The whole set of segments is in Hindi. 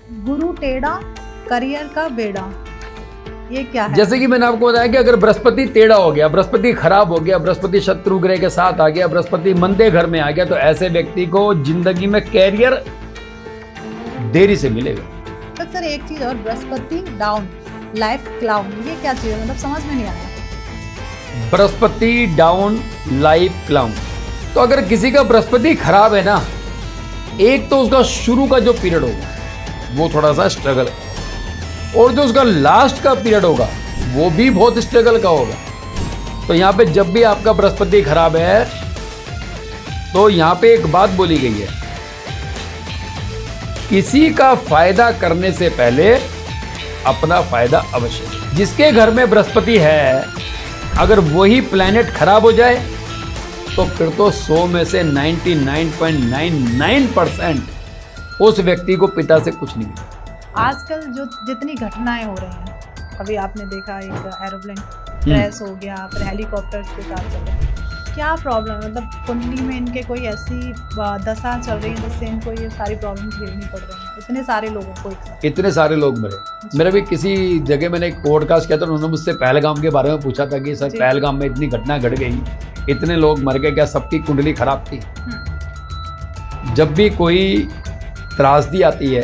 गुरु टेढ़ा करियर का बेड़ा, ये क्या है? जैसे कि मैंने आपको बताया कि अगर बृहस्पति टेढ़ा हो गया, बृहस्पति खराब हो गया, बृहस्पति शत्रु ग्रह के साथ आ गया, बृहस्पति मंदे घर में आ गया, तो ऐसे व्यक्ति को जिंदगी में कैरियर देरी से मिलेगा। तो सर एक चीज और, बृहस्पति डाउन लाइफ क्लाउन, ये क्या चीज है? मतलब समझ में नहीं आया। बृहस्पति डाउन लाइफ क्लाउन, तो अगर किसी का बृहस्पति खराब है ना, एक तो उसका शुरू का जो पीरियड होगा वो थोड़ा सा स्ट्रगल, और जो उसका लास्ट का पीरियड होगा वो भी बहुत स्ट्रगल का होगा। तो यहाँ पे जब भी आपका बृहस्पति खराब है तो यहाँ पे एक बात बोली गई है, किसी का फायदा करने से पहले अपना फायदा अवश्य। जिसके घर में बृहस्पति है, अगर वही प्लैनेट खराब हो जाए तो फिर तो 100 में से 99.99% उस व्यक्ति को पिता से कुछ नहीं मिलता। आजकल जो जितनी घटनाएं हो रही हैं, अभी आपने देखा एक एरोप्लेन क्रैश हो गया, फिर हेलीकॉप्टर्स के साथ चल रहे हैं, क्या प्रॉब्लम है? मतलब कुंडली में इनके कोई ऐसी दशा चल रही है जिससे इनको ये सारी प्रॉब्लम झेलनी पड़ रही है? इतने सारे लोगों को एक साथ, इतने सारे लोग मरे। मेरा भी किसी जगह मैंने एक पॉडकास्ट किया था, उन्होंने मुझसे पहलगाम के बारे में पूछा था कि सर पहलगाम में इतनी घटना घट गई, इतने लोग मर गए, क्या सबकी कुंडली खराब थी? जब भी कोई त्रासदी आती है,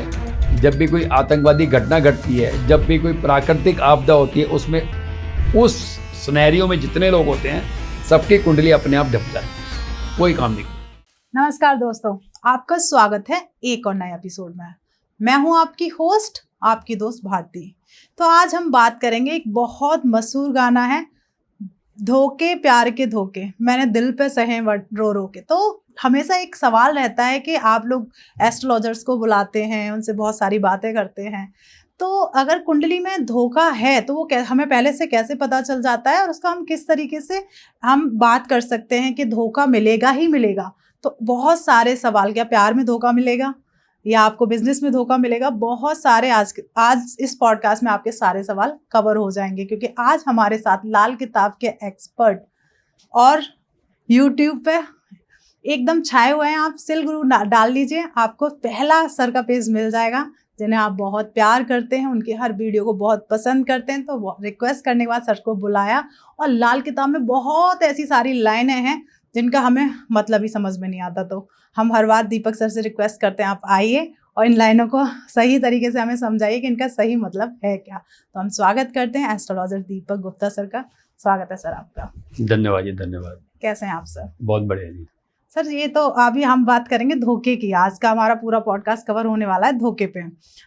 जब भी कोई आतंकवादी घटना घटती है, जब भी कोई प्राकृतिक आपदा होती है, उसमें उस सिनेरियो में जितने लोग होते हैं सबकी कुंडली अपने आप ढप जाती है, कोई काम नहीं। नमस्कार दोस्तों, आपका स्वागत है एक और नए एपिसोड में। मैं हूं आपकी होस्ट, आपकी दोस्त भारती। तो आज हम बात करेंगे, एक बहुत मशहूर गाना है, धोखे प्यार के धोखे, मैंने दिल पे सहे रो रो के। तो हमेशा एक सवाल रहता है कि आप लोग एस्ट्रोलॉजर्स को बुलाते हैं, उनसे बहुत सारी बातें करते हैं, तो अगर कुंडली में धोखा है तो वो हमें पहले से कैसे पता चल जाता है और उसका हम किस तरीके से हम बात कर सकते हैं कि धोखा मिलेगा ही मिलेगा? तो बहुत सारे सवाल, क्या प्यार में धोखा मिलेगा या आपको बिजनेस में धोखा मिलेगा? बहुत सारे आज इस पॉडकास्ट में आपके सारे सवाल कवर हो जाएंगे, क्योंकि आज हमारे साथ लाल किताब के एक्सपर्ट और यूट्यूब पे एकदम छाए हुए हैं। आप सिल गुरु डाल लीजिए, आपको पहला सर का पेज मिल जाएगा, जिन्हें आप बहुत प्यार करते हैं, उनकी हर वीडियो को बहुत पसंद करते हैं। तो रिक्वेस्ट करने के बाद सर को बुलाया, और लाल किताब में बहुत ऐसी सारी लाइनें हैं जिनका हमें मतलब ही समझ में नहीं आता। तो हम हर बार दीपक सर से रिक्वेस्ट करते हैं, आप आइए और इन लाइनों को सही तरीके से हमें समझाइए कि इनका सही मतलब है क्या। तो हम स्वागत करते हैं एस्ट्रोलॉजर दीपक गुप्ता सर का। स्वागत है सर आपका। धन्यवाद जी, धन्यवाद। कैसे हैं आप सर? बहुत बढ़िया जी। सर ये तो अभी हम बात करेंगे धोखे की, आज का हमारा पूरा पॉडकास्ट कवर होने वाला है धोखे पे।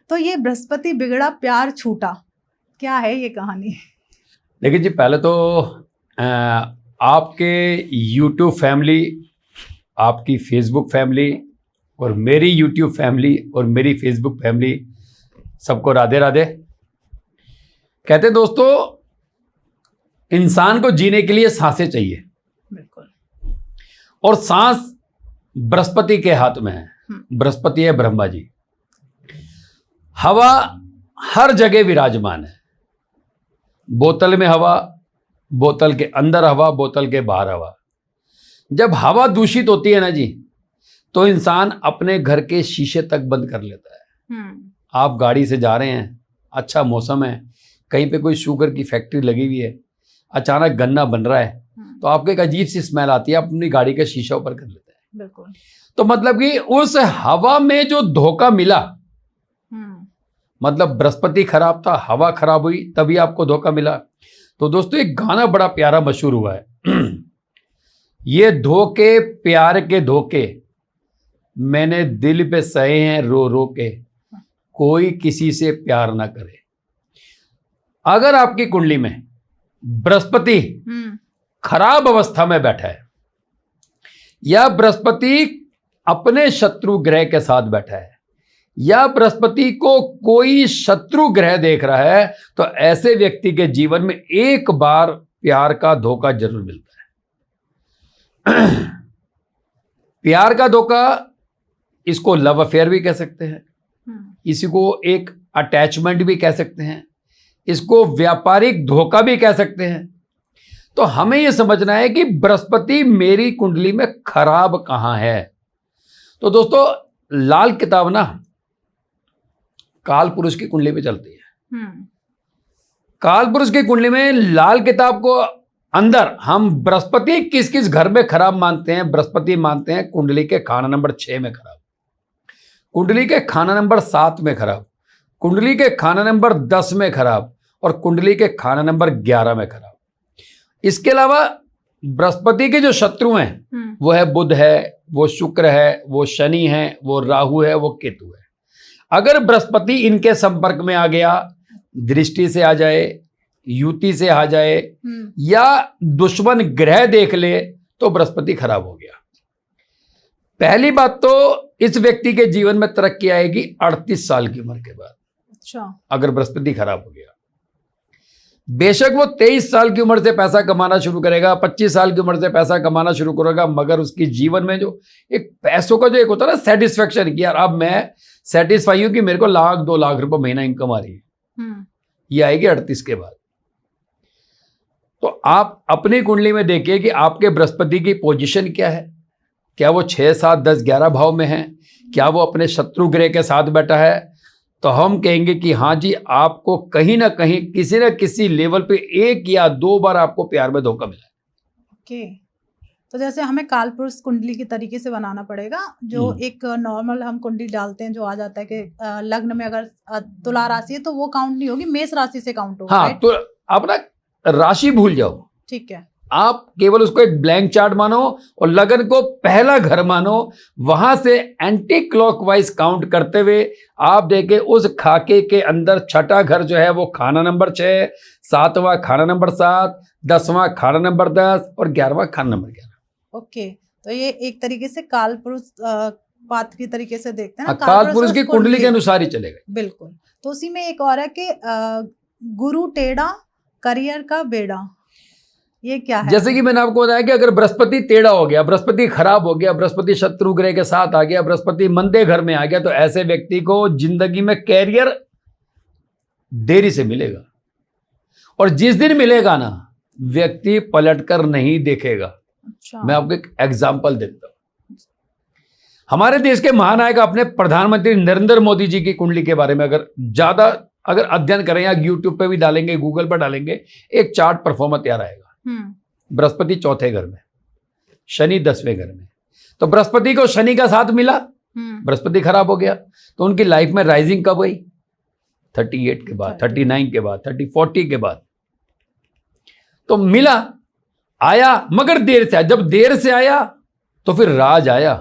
तो ये बृहस्पति बिगड़ा प्यार छूटा, क्या है ये कहानी? देखिए जी, पहले तो आपके YouTube फैमिली, आपकी Facebook फैमिली और मेरी YouTube फैमिली और मेरी Facebook फैमिली, सबको राधे राधे। कहते दोस्तों, इंसान को जीने के लिए सांसें चाहिए, बिल्कुल, और सांस बृहस्पति के हाथ में है। बृहस्पति है ब्रह्मा जी। हवा हर जगह विराजमान है, बोतल में हवा, बोतल के अंदर हवा, बोतल के बाहर हवा। जब हवा दूषित होती है ना जी, तो इंसान अपने घर के शीशे तक बंद कर लेता है। आप गाड़ी से जा रहे हैं, अच्छा मौसम है, कहीं पे कोई शुगर की फैक्ट्री लगी हुई है, अचानक गन्ना बन रहा है, तो आपको एक अजीब सी स्मेल आती है, अपनी गाड़ी का शीशा ऊपर कर लेते हैं। बिल्कुल। तो मतलब कि उस हवा में जो धोखा मिला, मतलब बृहस्पति खराब था, हवा खराब हुई, तभी आपको धोखा मिला। तो दोस्तों, एक गाना बड़ा प्यारा मशहूर हुआ है, ये धोखे प्यार के धोखे, मैंने दिल पे सहे हैं रो रो के, कोई किसी से प्यार ना करे। अगर आपकी कुंडली में बृहस्पति खराब अवस्था में बैठा है, या बृहस्पति अपने शत्रु ग्रह के साथ बैठा है, या बृहस्पति को कोई शत्रु ग्रह देख रहा है, तो ऐसे व्यक्ति के जीवन में एक बार प्यार का धोखा जरूर मिलता है। प्यार का धोखा, इसको लव अफेयर भी कह सकते हैं, इसी को एक अटैचमेंट भी कह सकते हैं, इसको व्यापारिक धोखा भी कह सकते हैं। तो हमें यह समझना है कि बृहस्पति मेरी कुंडली में खराब कहां है। तो दोस्तों, लाल किताब ना काल पुरुष की कुंडली में चलती है। हम्म। काल पुरुष की कुंडली में लाल किताब को अंदर हम बृहस्पति किस किस घर में खराब मानते हैं? बृहस्पति मानते हैं कुंडली के खाना नंबर 6 में खराब, कुंडली के खाना नंबर 7 में खराब, कुंडली के खाना नंबर 10 में खराब और कुंडली के खाना नंबर 11 में खराब। इसके अलावा बृहस्पति के जो शत्रु हैं वो है बुध है, वो शुक्र है, वो शनि है, वो राहु है, वो केतु है। अगर बृहस्पति इनके संपर्क में आ गया, दृष्टि से आ जाए, युति से आ जाए या दुश्मन ग्रह देख ले तो बृहस्पति खराब हो गया। पहली बात तो इस व्यक्ति के जीवन में तरक्की आएगी 38 साल की उम्र के बाद। अच्छा। अगर बृहस्पति खराब हो गया, बेशक वो 23 साल की उम्र से पैसा कमाना शुरू करेगा, 25 साल की उम्र से पैसा कमाना शुरू करेगा, मगर उसकी जीवन में जो एक पैसों का जो एक होता है ना सेटिस्फेक्शन कि यार अब मैं सेटिस्फाई हूं कि मेरे को 1-2 लाख रुपए महीना इनकम आ रही है, ये आएगी 38 के बाद। तो आप अपनी कुंडली में देखिए कि आपके बृहस्पति की पोजीशन क्या है, क्या वो 6, 7, 10, 11 भाव में है, क्या वो अपने शत्रु ग्रह के साथ बैठा है, तो हम कहेंगे कि हाँ जी आपको कहीं ना कहीं किसी न किसी लेवल पे 1 या 2 बार आपको प्यार में धोखा मिला है। ओके। तो जैसे हमें काल पुरुष कुंडली के तरीके से बनाना पड़ेगा, जो एक नॉर्मल हम कुंडली डालते हैं जो आ जाता है कि लग्न में अगर तुला राशि है तो वो काउंट नहीं होगी, मेष राशि से काउंट होगा। हाँ, तो आप ना राशि भूल जाओ, ठीक है, आप केवल उसको एक ब्लैंक चार्ट मानो और लगन को पहला घर मानो, वहां से एंटी क्लॉकवाइज काउंट करते हुए आप देखें उस खाके के अंदर छठा घर जो है वो खाना नंबर 6, 7वां खाना नंबर 7, 10वां खाना नंबर 10 और 11वां खाना नंबर 11। ओके, तो ये एक तरीके से काल पुरुष पात्र की तरीके से देखते हैं ना, काल पुरुष की कुंडली के अनुसार ही चलेगा। बिल्कुल। तो उसी में एक और है कि गुरु टेढ़ा करियर का बेड़ा, ये क्या है? जैसे कि मैंने आपको बताया कि अगर बृहस्पति टेढ़ा हो गया, बृहस्पति खराब हो गया, बृहस्पति शत्रु ग्रह के साथ आ गया, बृहस्पति मंदे घर में आ गया, तो ऐसे व्यक्ति को जिंदगी में कैरियर देरी से मिलेगा और जिस दिन मिलेगा ना व्यक्ति पलटकर नहीं देखेगा। अच्छा। मैं आपको एक एग्जांपल देता हूं। हमारे देश के महानायक अपने प्रधानमंत्री नरेंद्र मोदी जी की कुंडली के बारे में अगर अध्ययन करें या यूट्यूब पे भी डालेंगे, गूगल पर डालेंगे, एक चार्ट परफॉर्मर तैयार आएगा। बृहस्पति चौथे घर में, शनि 10वें घर में, तो बृहस्पति को शनि का साथ मिला, बृहस्पति खराब हो गया, तो उनकी लाइफ में राइजिंग कब हुई? 38 के बाद, 39 के बाद, 40 के बाद। तो मिला, आया, मगर देर से आया। जब देर से आया तो फिर राज आया।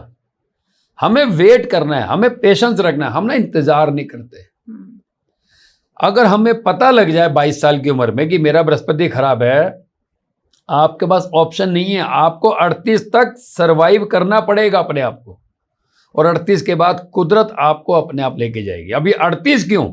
हमें वेट करना है, हमें पेशेंस रखना है, हम ना इंतजार नहीं करते। अगर हमें पता लग जाए 22 साल की उम्र में कि मेरा बृहस्पति खराब है, आपके पास ऑप्शन नहीं है, आपको 38 तक सरवाइव करना पड़ेगा अपने आप को, और 38 के बाद कुदरत आपको अपने आप लेके जाएगी। अभी 38 क्यों,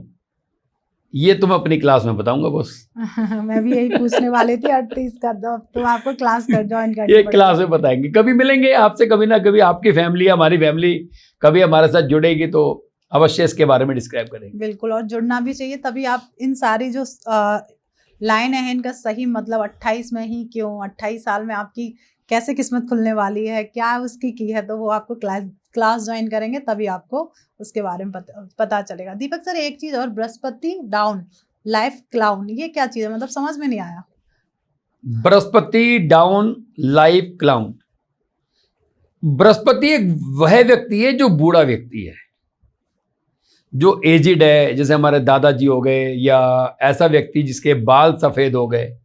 ये तुम अपनी क्लास में बताऊंगा बॉस। मैं भी यही पूछने वाली थी, 38 कर दो तो आपको क्लास कर ज्वाइन करनी ये क्लास में बताएंगे, कभी मिलेंगे आपसे, कभी ना कभी आपकी फैमिली, हमारी फैमिली कभी हमारे साथ जुड़ेगी तो अवश्य इसके बारे में डिस्क्राइब करेंगे। बिल्कुल, और जुड़ना भी चाहिए, तभी आप इन सारी जो लाइन है इनका सही मतलब 28 में ही क्यों, 28 साल में आपकी कैसे किस्मत खुलने वाली है, क्या उसकी की है, तो वो आपको क्लास ज्वाइन करेंगे तभी आपको उसके बारे में पता चलेगा। दीपक सर, एक चीज और, बृहस्पति डाउन लाइफ क्लाउन, ये क्या चीज है? मतलब समझ में नहीं आया। Brihaspati down life clown, Brihaspati एक वह व्यक्ति है जो बूढ़ा व्यक्ति है, जो एजिड है, जैसे हमारे दादाजी हो गए, या ऐसा व्यक्ति जिसके बाल सफेद हो गए।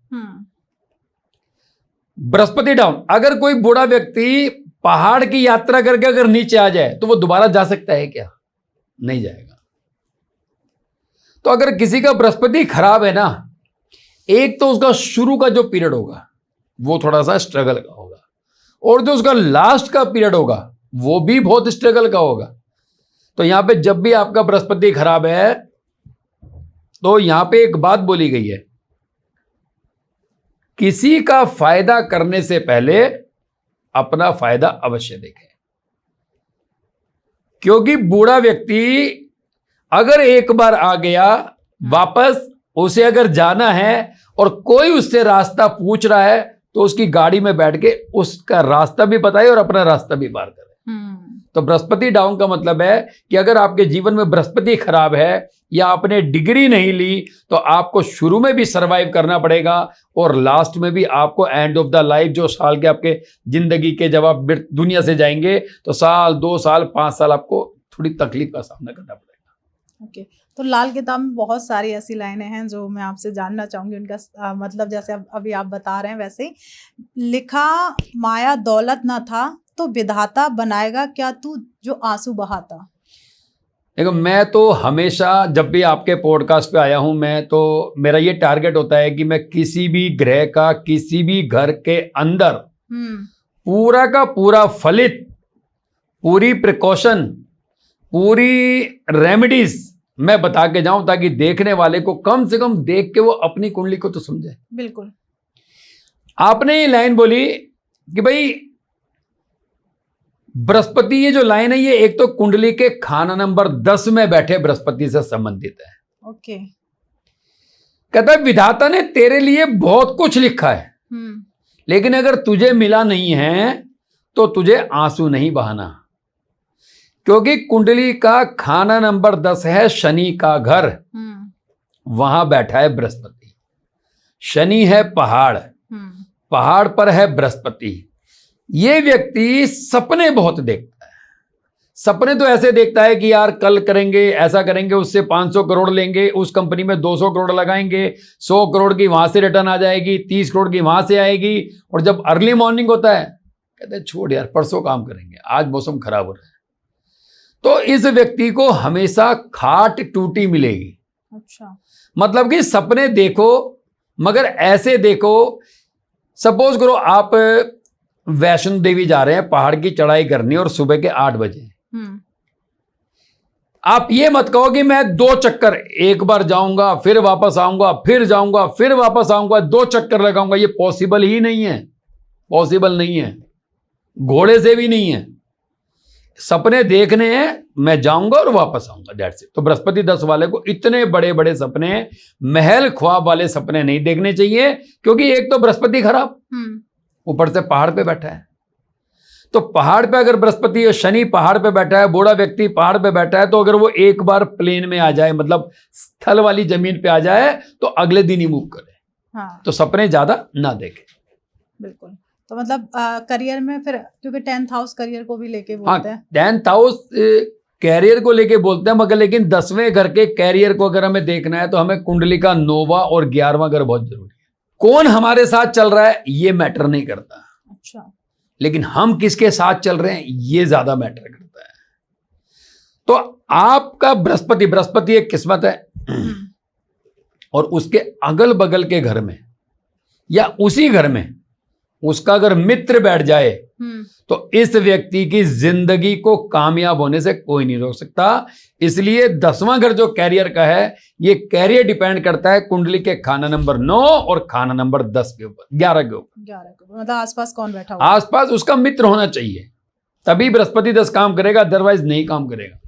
बृहस्पति डाउन, अगर कोई बूढ़ा व्यक्ति पहाड़ की यात्रा करके अगर नीचे आ जाए तो वो दोबारा जा सकता है क्या? नहीं जाएगा। तो अगर किसी का बृहस्पति खराब है ना, एक तो उसका शुरू का जो पीरियड होगा वो थोड़ा सा स्ट्रगल का होगा, और जो उसका लास्ट का पीरियड होगा वो भी बहुत स्ट्रगल का होगा। तो यहां पे जब भी आपका बृहस्पति खराब है तो यहां पे एक बात बोली गई है, किसी का फायदा करने से पहले अपना फायदा अवश्य देखें, क्योंकि बूढ़ा व्यक्ति अगर एक बार आ गया, वापस उसे अगर जाना है और कोई उससे रास्ता पूछ रहा है तो उसकी गाड़ी में बैठ के उसका रास्ता भी बताए और अपना रास्ता भी पार करे। तो बृहस्पति डाउन का मतलब है कि अगर आपके जीवन में बृहस्पति खराब है या आपने डिग्री नहीं ली तो आपको शुरू में भी सरवाइव करना पड़ेगा और लास्ट में भी आपको एंड ऑफ द लाइफ जो साल के आपके जिंदगी के जब आप दुनिया से जाएंगे तो साल 2 साल 5 साल आपको थोड़ी तकलीफ का सामना करना पड़ेगा। ओके तो लाल किताब में बहुत सारी ऐसी लाइनें हैं जो मैं आपसे जानना चाहूंगी उनका मतलब जैसे अभी आप बता रहे हैं वैसे ही लिखा माया दौलत ना था तो विधाता बनाएगा क्या तू जो आंसू बहाता। देखो मैं तो हमेशा जब भी आपके पॉडकास्ट पे आया हूं मैं तो मेरा ये टारगेट होता है कि मैं किसी भी ग्रह का किसी भी घर के अंदर पूरा का पूरा फलित पूरी प्रिकॉशन पूरी रेमेडीज मैं बता के जाऊं ताकि देखने वाले को कम से कम देख के वो अपनी कुंडली को तो समझे। बिल्कुल आपने ये लाइन बोली कि भाई बृहस्पति, ये जो लाइन है ये एक तो कुंडली के खाना नंबर 10 में बैठे बृहस्पति से संबंधित है। ओके कहता है विधाता ने तेरे लिए बहुत कुछ लिखा है लेकिन अगर तुझे मिला नहीं है तो तुझे आंसू नहीं बहाना, क्योंकि कुंडली का खाना नंबर 10 है शनि का घर, वहां बैठा है बृहस्पति। शनि है पहाड़, पहाड़ पर है बृहस्पति। ये व्यक्ति सपने बहुत देखता है। सपने तो ऐसे देखता है कि यार कल करेंगे, ऐसा करेंगे, उससे 500 करोड़ लेंगे, उस कंपनी में 200 करोड़ लगाएंगे, 100 करोड़ की वहां से रिटर्न आ जाएगी, 30 करोड़ की वहां से आएगी। और जब अर्ली मॉर्निंग होता है कहते हैं छोड़ यार परसों काम करेंगे, आज मौसम खराब हो रहा है। तो इस व्यक्ति को हमेशा खाट टूटी मिलेगी। अच्छा मतलब कि सपने देखो मगर ऐसे देखो, सपोज करो आप वैष्णो देवी जा रहे हैं, पहाड़ की चढ़ाई करनी और सुबह के 8 बजे। आप ये मत कहो कि मैं 2 चक्कर, एक बार जाऊंगा फिर वापस आऊंगा, फिर जाऊंगा फिर वापस आऊंगा, 2 चक्कर लगाऊंगा। ये पॉसिबल ही नहीं है, पॉसिबल नहीं है, घोड़े से भी नहीं है। सपने देखने हैं, मैं जाऊंगा और वापस आऊंगा, दैट्स इट। तो बृहस्पति 10 वाले को इतने बड़े बड़े सपने, महल ख्वाब वाले सपने नहीं देखने चाहिए, क्योंकि एक तो बृहस्पति खराब, ऊपर से पहाड़ पे बैठा है। तो पहाड़ पे अगर बृहस्पति और शनि पहाड़ पे बैठा है, बूढ़ा व्यक्ति पहाड़ पे बैठा है, तो अगर वो एक बार प्लेन में आ जाए, मतलब स्थल वाली जमीन पे आ जाए, तो अगले दिन ही मूव करे। हाँ। तो सपने ज्यादा ना देखे। बिल्कुल। तो मतलब करियर में फिर, क्योंकि 10th हाउस करियर को भी लेके बोलते हैं। 10th हाउस कैरियर को लेके बोलते हैं, मगर लेकिन 10वें घर के कैरियर को अगर हमें देखना है तो हमें कुंडली का 9वां और 11वां घर बहुत जरूरी है। कौन हमारे साथ चल रहा है ये मैटर नहीं करता। अच्छा। लेकिन हम किसके साथ चल रहे हैं ये ज्यादा मैटर करता है। तो आपका बृहस्पति एक किस्मत है और उसके अगल बगल के घर में या उसी घर में उसका अगर मित्र बैठ जाए तो इस व्यक्ति की जिंदगी को कामयाब होने से कोई नहीं रोक सकता। इसलिए 10वां घर जो कैरियर का है, ये कैरियर डिपेंड करता है कुंडली के खाना नंबर 9 और खाना नंबर 10 के ऊपर, 11 के ऊपर। मतलब आसपास कौन बैठा हुआ? आसपास उसका मित्र होना चाहिए, तभी बृहस्पति 10 काम करेगा, अदरवाइज नहीं काम करेगा।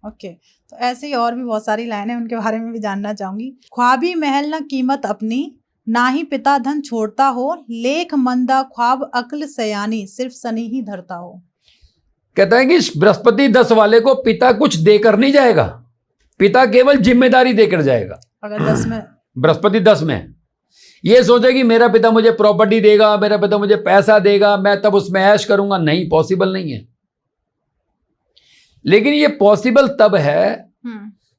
ओके। तो ऐसे ही और भी बहुत सारी लाइनें, उनके बारे में भी जानना चाहूंगी। ख्वाबी महल न कीमत अपनी, ना ही पिता धन छोड़ता हो, लेख मंदा ख्वाब अक्ल सयानी, सिर्फ शनि ही धरता हो। कहता है कि बृहस्पति 10 वाले को पिता कुछ देकर नहीं जाएगा, पिता केवल जिम्मेदारी देकर जाएगा। अगर 10 में बृहस्पति 10 में ये सोचे कि मेरा पिता मुझे प्रॉपर्टी देगा, मेरा पिता मुझे पैसा देगा, मैं तब उसमें ऐश करूंगा, नहीं, पॉसिबल नहीं है। लेकिन ये पॉसिबल तब है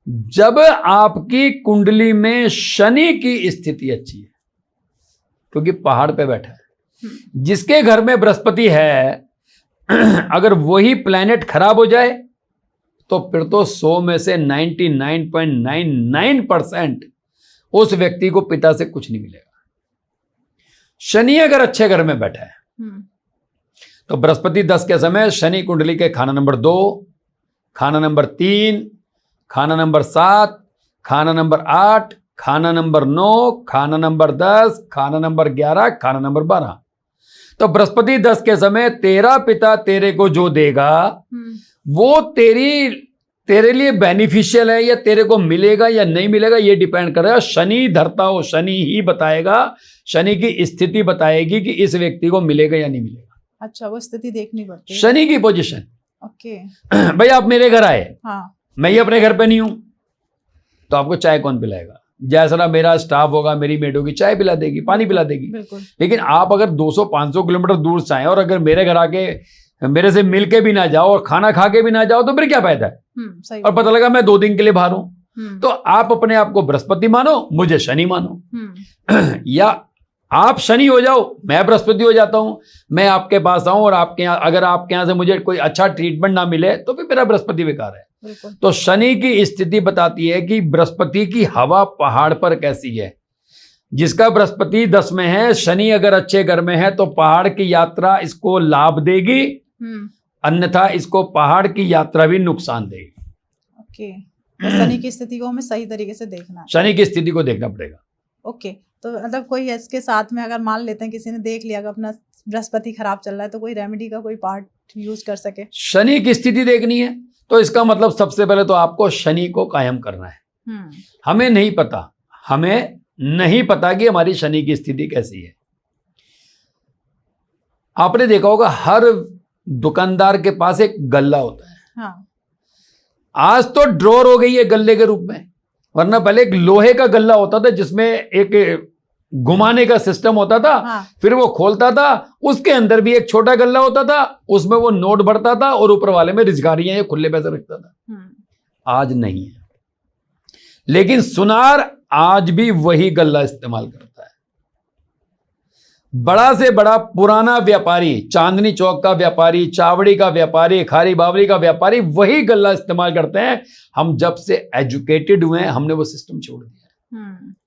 जब आपकी कुंडली में शनि की स्थिति अच्छी है, क्योंकि पहाड़ पे बैठा है। जिसके घर में बृहस्पति है अगर वही प्लैनेट खराब हो जाए तो फिर तो 100 में से 99.99% उस व्यक्ति को पिता से कुछ नहीं मिलेगा। शनि अगर अच्छे घर में बैठा है तो बृहस्पति 10 के समय शनि कुंडली के खाना नंबर 2, खाना नंबर 3, खाना नंबर 7, खाना नंबर 8, खाना नंबर 9, खाना नंबर 10, खाना नंबर 11, खाना नंबर 12। तो बृहस्पति 10 के समय तेरा पिता तेरे को जो देगा वो तेरे लिए बेनिफिशियल है या तेरे को मिलेगा या नहीं मिलेगा, ये डिपेंड करेगा। शनि धरता हो, शनि ही बताएगा, शनि की स्थिति बताएगी कि इस व्यक्ति को मिलेगा या नहीं मिलेगा। अच्छा, वो स्थिति देखनी पड़ती है, शनि की पोजीशन। ओके। भाई आप मेरे घर आए, हाँ। मैं ही अपने घर पे नहीं हूं, तो आपको चाय कौन पिलाएगा? जैसा मेरा स्टाफ होगा, मेरी मेड होगी, चाय पिला देगी, पानी पिला देगी। बिल्कुल। लेकिन आप अगर 200-500 किलोमीटर दूर से आए और अगर मेरे घर आके मेरे से मिल के भी ना जाओ और खाना खा के भी ना जाओ, तो फिर क्या फायदा है? सही। और पता लगा मैं 2 दिन के लिए बाहर हूं, तो आप अपने आप को बृहस्पति मानो, मुझे शनि मानो। या आप शनि हो जाओ, मैं बृहस्पति हो जाता हूं, मैं आपके पास आऊं और आपके यहाँ, अगर आपके यहाँ से मुझे कोई अच्छा ट्रीटमेंट ना मिले तो फिर मेरा बृहस्पति बेकार है। तो शनि की स्थिति बताती है कि बृहस्पति की हवा पहाड़ पर कैसी है। जिसका बृहस्पति 10 में है, शनि अगर अच्छे घर में है, तो पहाड़ की यात्रा इसको लाभ देगी, अन्यथा इसको पहाड़ की यात्रा भी नुकसान देगी। ओके। तो शनि की स्थिति को हमें सही तरीके से देखना है। शनि की स्थिति को देखना पड़ेगा। ओके। तो मतलब कोई इसके साथ में अगर मान लेते हैं किसी ने देख लिया कि अपना बृहस्पति खराब चल रहा है, तो कोई रेमेडी का कोई पार्ट यूज कर सके? शनि की स्थिति देखनी है तो इसका मतलब सबसे पहले तो आपको शनि को कायम करना है। हमें नहीं पता कि हमारी शनि की स्थिति कैसी है। आपने देखा होगा हर दुकानदार के पास एक गल्ला होता है। हाँ। आज तो ड्रॉर हो गई है गल्ले के रूप में, वरना पहले एक लोहे का गल्ला होता था जिसमें एक घुमाने का सिस्टम होता था। हाँ। फिर वो खोलता था, उसके अंदर भी एक छोटा गल्ला होता था, उसमें वो नोट भरता था और ऊपर वाले में रिजगारियां या खुले पैसे रखता था। आज नहीं है, लेकिन सुनार आज भी वही गल्ला इस्तेमाल करता है। बड़ा से बड़ा पुराना व्यापारी, चांदनी चौक का व्यापारी, चावड़ी का व्यापारी, खारी बावरी का व्यापारी वही गल्ला इस्तेमाल करते हैं। हम जब से एजुकेटेड हुए हैं हमने वो सिस्टम छोड़ दिया है।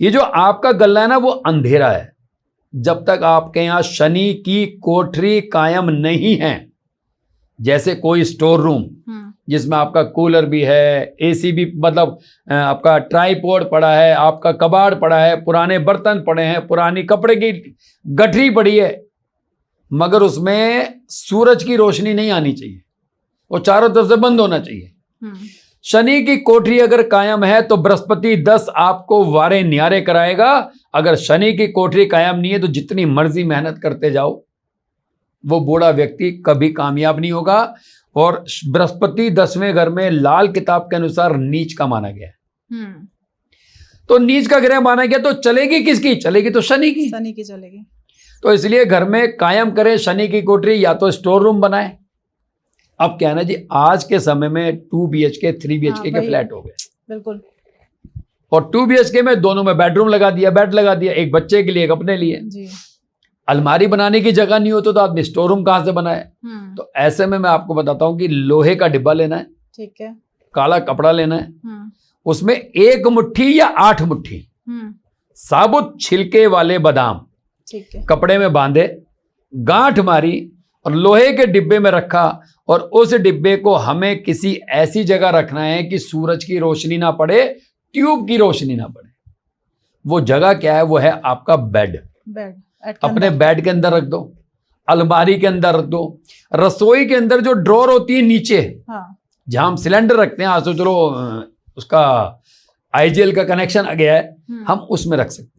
ये जो आपका गल्ला है ना, वो अंधेरा है। जब तक आपके यहां शनि की कोठरी कायम नहीं है, जैसे कोई स्टोर रूम जिसमें आपका कूलर भी है, एसी भी, मतलब आपका ट्राईपोड पड़ा है, आपका कबाड़ पड़ा है, पुराने बर्तन पड़े हैं, पुरानी कपड़े की गठरी पड़ी है, मगर उसमें सूरज की रोशनी नहीं आनी चाहिए, वो चारों तरफ से बंद होना चाहिए। शनि की कोठरी अगर कायम है तो बृहस्पति 10 आपको वारे न्यारे कराएगा। अगर शनि की कोठरी कायम नहीं है तो जितनी मर्जी मेहनत करते जाओ, वो बूढ़ा व्यक्ति कभी कामयाब नहीं होगा। और बृहस्पति 10वें घर में लाल किताब के अनुसार नीच का माना गया है। तो नीच का ग्रह माना गया तो चलेगी किसकी? चलेगी तो शनि की। शनि की चलेगी। तो इसलिए घर में कायम करें शनि की कोठरी, या तो स्टोर रूम बनाए। अब क्या है ना जी, आज के समय में 2 BHK 3 BHK के फ्लैट हो गए। बिल्कुल। और 2 BHK में दोनों में बेडरूम लगा दिया, बेड लगा दिया, एक बच्चे के लिए एक अपने लिए जी। अलमारी बनाने की जगह नहीं हो तो आदमी स्टोर रूम कहां से बनाए? तो ऐसे में मैं आपको बताता हूं कि लोहे का डिब्बा लेना है, ठीक है, काला कपड़ा लेना है, उसमें 1 मुट्ठी या 8 मुट्ठी साबुत छिलके वाले बादाम, ठीक है, कपड़े में बांधे, गांठ मारी और लोहे के डिब्बे में रखा। और उस डिब्बे को हमें किसी ऐसी जगह रखना है कि सूरज की रोशनी ना पड़े, ट्यूब की रोशनी ना पड़े। वो जगह क्या है? वो है आपका बेड। अपने बेड के अंदर रख दो, अलमारी के अंदर रख दो, रसोई के अंदर जो ड्रॉर होती है नीचे, जहां हम सिलेंडर रखते हैं, आज तो चलो उसका IGL का कनेक्शन आ गया है, हम उसमें रख सकते हैं।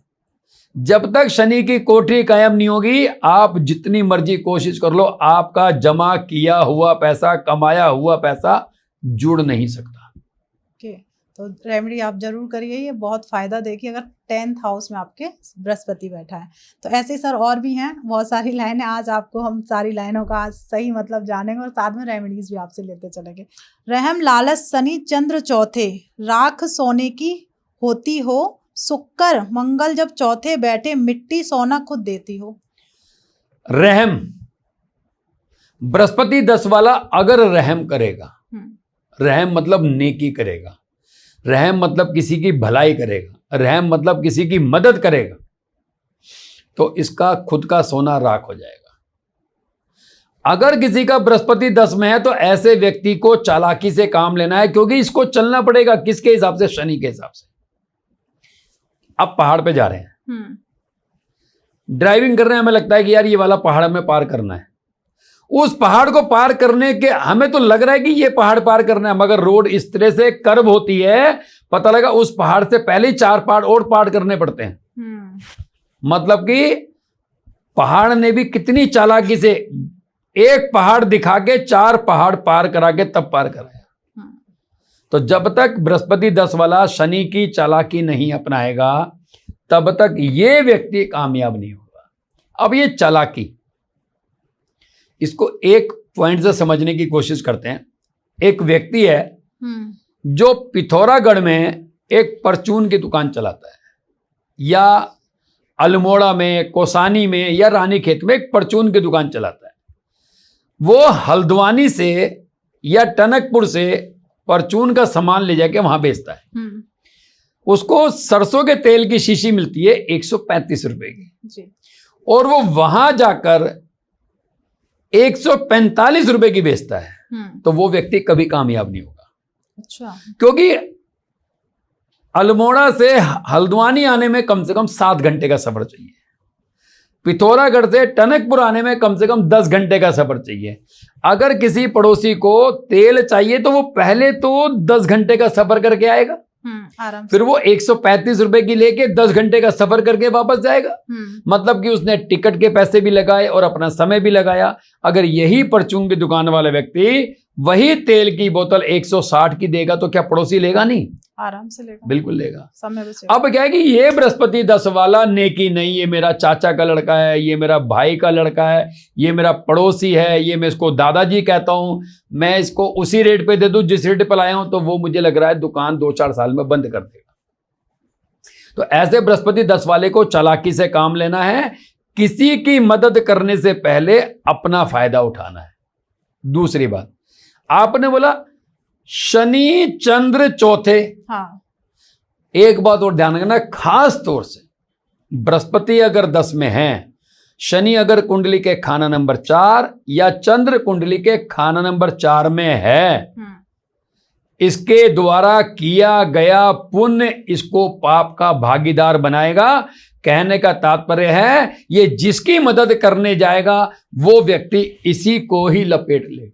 जब तक शनि की कोठरी कायम नहीं होगी, आप जितनी मर्जी कोशिश कर लो, आपका जमा किया हुआ पैसा, कमाया हुआ पैसा जुड़ नहीं सकता। ओके, तो रेमेडी आप जरूर करिए, ये बहुत फायदा देगी अगर 10th हाउस में आपके बृहस्पति बैठा है। तो ऐसे ही सर और भी हैं बहुत सारी लाइनें, आज आपको हम सारी लाइनों का आज सही मतलब जानेंगे और साथ में रेमेडीज भी आपसे लेते चलेंगे। रहम लालच शनि चंद्र चौथे, राख सोने की होती हो, शुक्र मंगल जब चौथे बैठे, मिट्टी सोना खुद देती हो। रहम, बृहस्पति 10 वाला अगर रहम करेगा, रहम मतलब नेकी करेगा, रहम मतलब किसी की भलाई करेगा, रहम मतलब किसी की मदद करेगा, तो इसका खुद का सोना राख हो जाएगा। अगर किसी का बृहस्पति 10 में है तो ऐसे व्यक्ति को चालाकी से काम लेना है, क्योंकि इसको चलना पड़ेगा किसके हिसाब से? शनि के हिसाब से। अब पहाड़ पे जा रहे हैं, ड्राइविंग कर रहे हैं, हमें लगता है कि यार ये वाला पहाड़ हमें पार करना है। उस पहाड़ को पार करने के हमें तो लग रहा है कि ये पहाड़ पार करना है, मगर रोड इस तरह से कर्व होती है, पता लगा उस पहाड़ से पहले ही 4 पहाड़ और पार करने पड़ते हैं। मतलब कि पहाड़ ने भी कितनी चालाकी से एक पहाड़ दिखा के 4 पहाड़ पार करा के तब पार कराया। तो जब तक बृहस्पति 10 वाला शनि की चालाकी नहीं अपनाएगा तब तक ये व्यक्ति कामयाब नहीं होगा। अब ये चालाकी, इसको एक पॉइंट से समझने की कोशिश करते हैं। एक व्यक्ति है जो पिथौरागढ़ में एक परचून की दुकान चलाता है, या अल्मोड़ा में, कोसानी में या रानीखेत में एक परचून की दुकान चलाता है। वो हल्द्वानी से या टनकपुर से परचून का सामान ले जाके वहां बेचता है। उसको सरसों के तेल की शीशी मिलती है 135 रुपए की जी। और वो वहां जाकर 145 रुपए की बेचता है। तो वो व्यक्ति कभी कामयाब नहीं होगा। अच्छा। क्योंकि अल्मोड़ा से हल्द्वानी आने में कम से कम 7 घंटे का सफर चाहिए, पिथौरागढ़ से टनकपुर आने में कम से कम 10 घंटे का सफर चाहिए। अगर किसी पड़ोसी को तेल चाहिए तो वो पहले तो 10 घंटे का सफर करके आएगा, आराम से। फिर वो 135 रुपए की लेके 10 घंटे का सफर करके वापस जाएगा। मतलब कि उसने टिकट के पैसे भी लगाए और अपना समय भी लगाया। अगर यही परचून की दुकान वाला व्यक्ति वही तेल की बोतल 160 की देगा तो क्या पड़ोसी लेगा? नहीं, आराम से लेगा, बिल्कुल लेगा, समय बचेगा। अब क्या है कि ये बृहस्पति 10 वाला नेकी नहीं, ये मेरा चाचा का लड़का है, ये मेरा भाई का लड़का है, ये मेरा पड़ोसी है, ये मैं इसको दादाजी कहता हूं, मैं इसको उसी रेट पे दे दूं जिस रेट पे लाया हूं तो वो मुझे लग रहा है दुकान 2-4 साल में बंद कर देगा। तो ऐसे बृहस्पति 10 वाले को चालाकी से काम लेना है। किसी की मदद करने से पहले अपना फायदा उठाना है। दूसरी बात, आपने बोला शनि चंद्र चौथे। हाँ। एक बात और ध्यान रखना, खास तौर से बृहस्पति अगर 10 में है, शनि अगर कुंडली के खाना नंबर 4 या चंद्र कुंडली के खाना नंबर 4 में है, इसके द्वारा किया गया पुण्य इसको पाप का भागीदार बनाएगा। कहने का तात्पर्य है ये जिसकी मदद करने जाएगा वो व्यक्ति इसी को ही लपेट लेगा।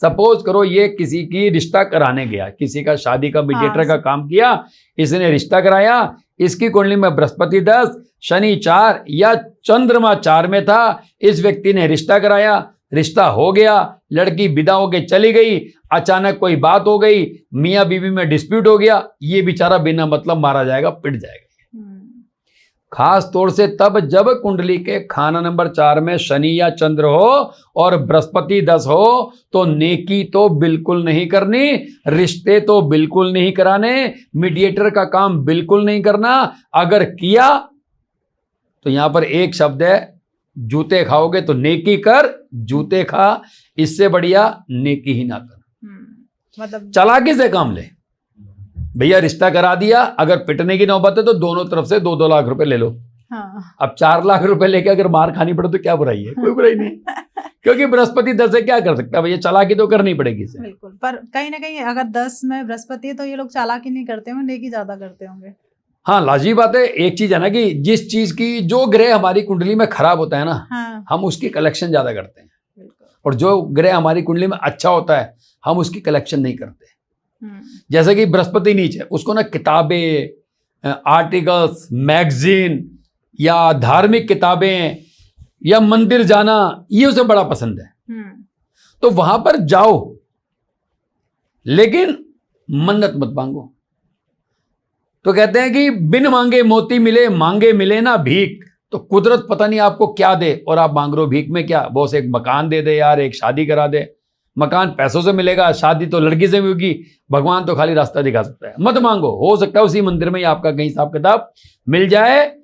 सपोज करो ये किसी की रिश्ता कराने गया, किसी का शादी का मीडिएटर का काम किया, इसने रिश्ता कराया, इसकी कुंडली में बृहस्पति 10, शनि 4 या चंद्रमा 4 में था, इस व्यक्ति ने रिश्ता कराया, रिश्ता हो गया, लड़की विदा होके चली गई, अचानक कोई बात हो गई, मियां बीवी में डिस्प्यूट हो गया, ये बेचारा बिना मतलब मारा जाएगा, पिट जाएगा। खास तौर से तब जब कुंडली के खाना नंबर 4 में शनि या चंद्र हो और बृहस्पति 10 हो तो नेकी तो बिल्कुल नहीं करनी, रिश्ते तो बिल्कुल नहीं कराने, मीडिएटर का काम बिल्कुल नहीं करना। अगर किया तो यहां पर एक शब्द है, जूते खाओगे तो नेकी कर, जूते खा, इससे बढ़िया नेकी ही ना कर। मतलब चालाकी से काम ले। भैया रिश्ता करा दिया, अगर पिटने की नौबत है तो दोनों तरफ से 2-2 लाख रुपए ले लो। हाँ। अब 4 लाख रुपए लेके अगर मार खानी पड़े तो क्या बुराई है? कोई बुराई नहीं। क्योंकि बृहस्पति 10 से क्या कर सकता है भैया, चालाकी तो करनी पड़ेगी इसे। बिल्कुल, पर कहीं ना कहीं अगर 10 में बृहस्पति है तो ये लोग चालाकी नहीं करते होंगे, नेकी ज्यादा करते होंगे। हाँ, लाजी बात है। एक चीज है ना कि जिस चीज की जो ग्रह हमारी कुंडली में खराब होता है ना, हाँ। हम उसकी कलेक्शन ज्यादा करते हैं, और जो ग्रह हमारी कुंडली में अच्छा होता है हम उसकी कलेक्शन नहीं करते। जैसे कि बृहस्पति नीच है, उसको ना किताबें, आर्टिकल्स, मैगजीन या धार्मिक किताबें या मंदिर जाना ये उसे बड़ा पसंद है। तो वहां पर जाओ, लेकिन मन्नत मत मांगो। तो कहते हैं कि बिन मांगे मोती मिले, मांगे मिले ना भीख। तो कुदरत पता नहीं आपको क्या दे और आप मांग रहे हो भीख में। क्या बॉस एक मकान दे दे यार, एक शादी करा दे। मकान पैसों से मिलेगा, शादी तो लड़की से भी होगी, भगवान तो खाली रास्ता दिखा सकता है। मत मांगो, हो सकता है उसी मंदिर में ही आपका कहीं हिसाब किताब मिल जाए,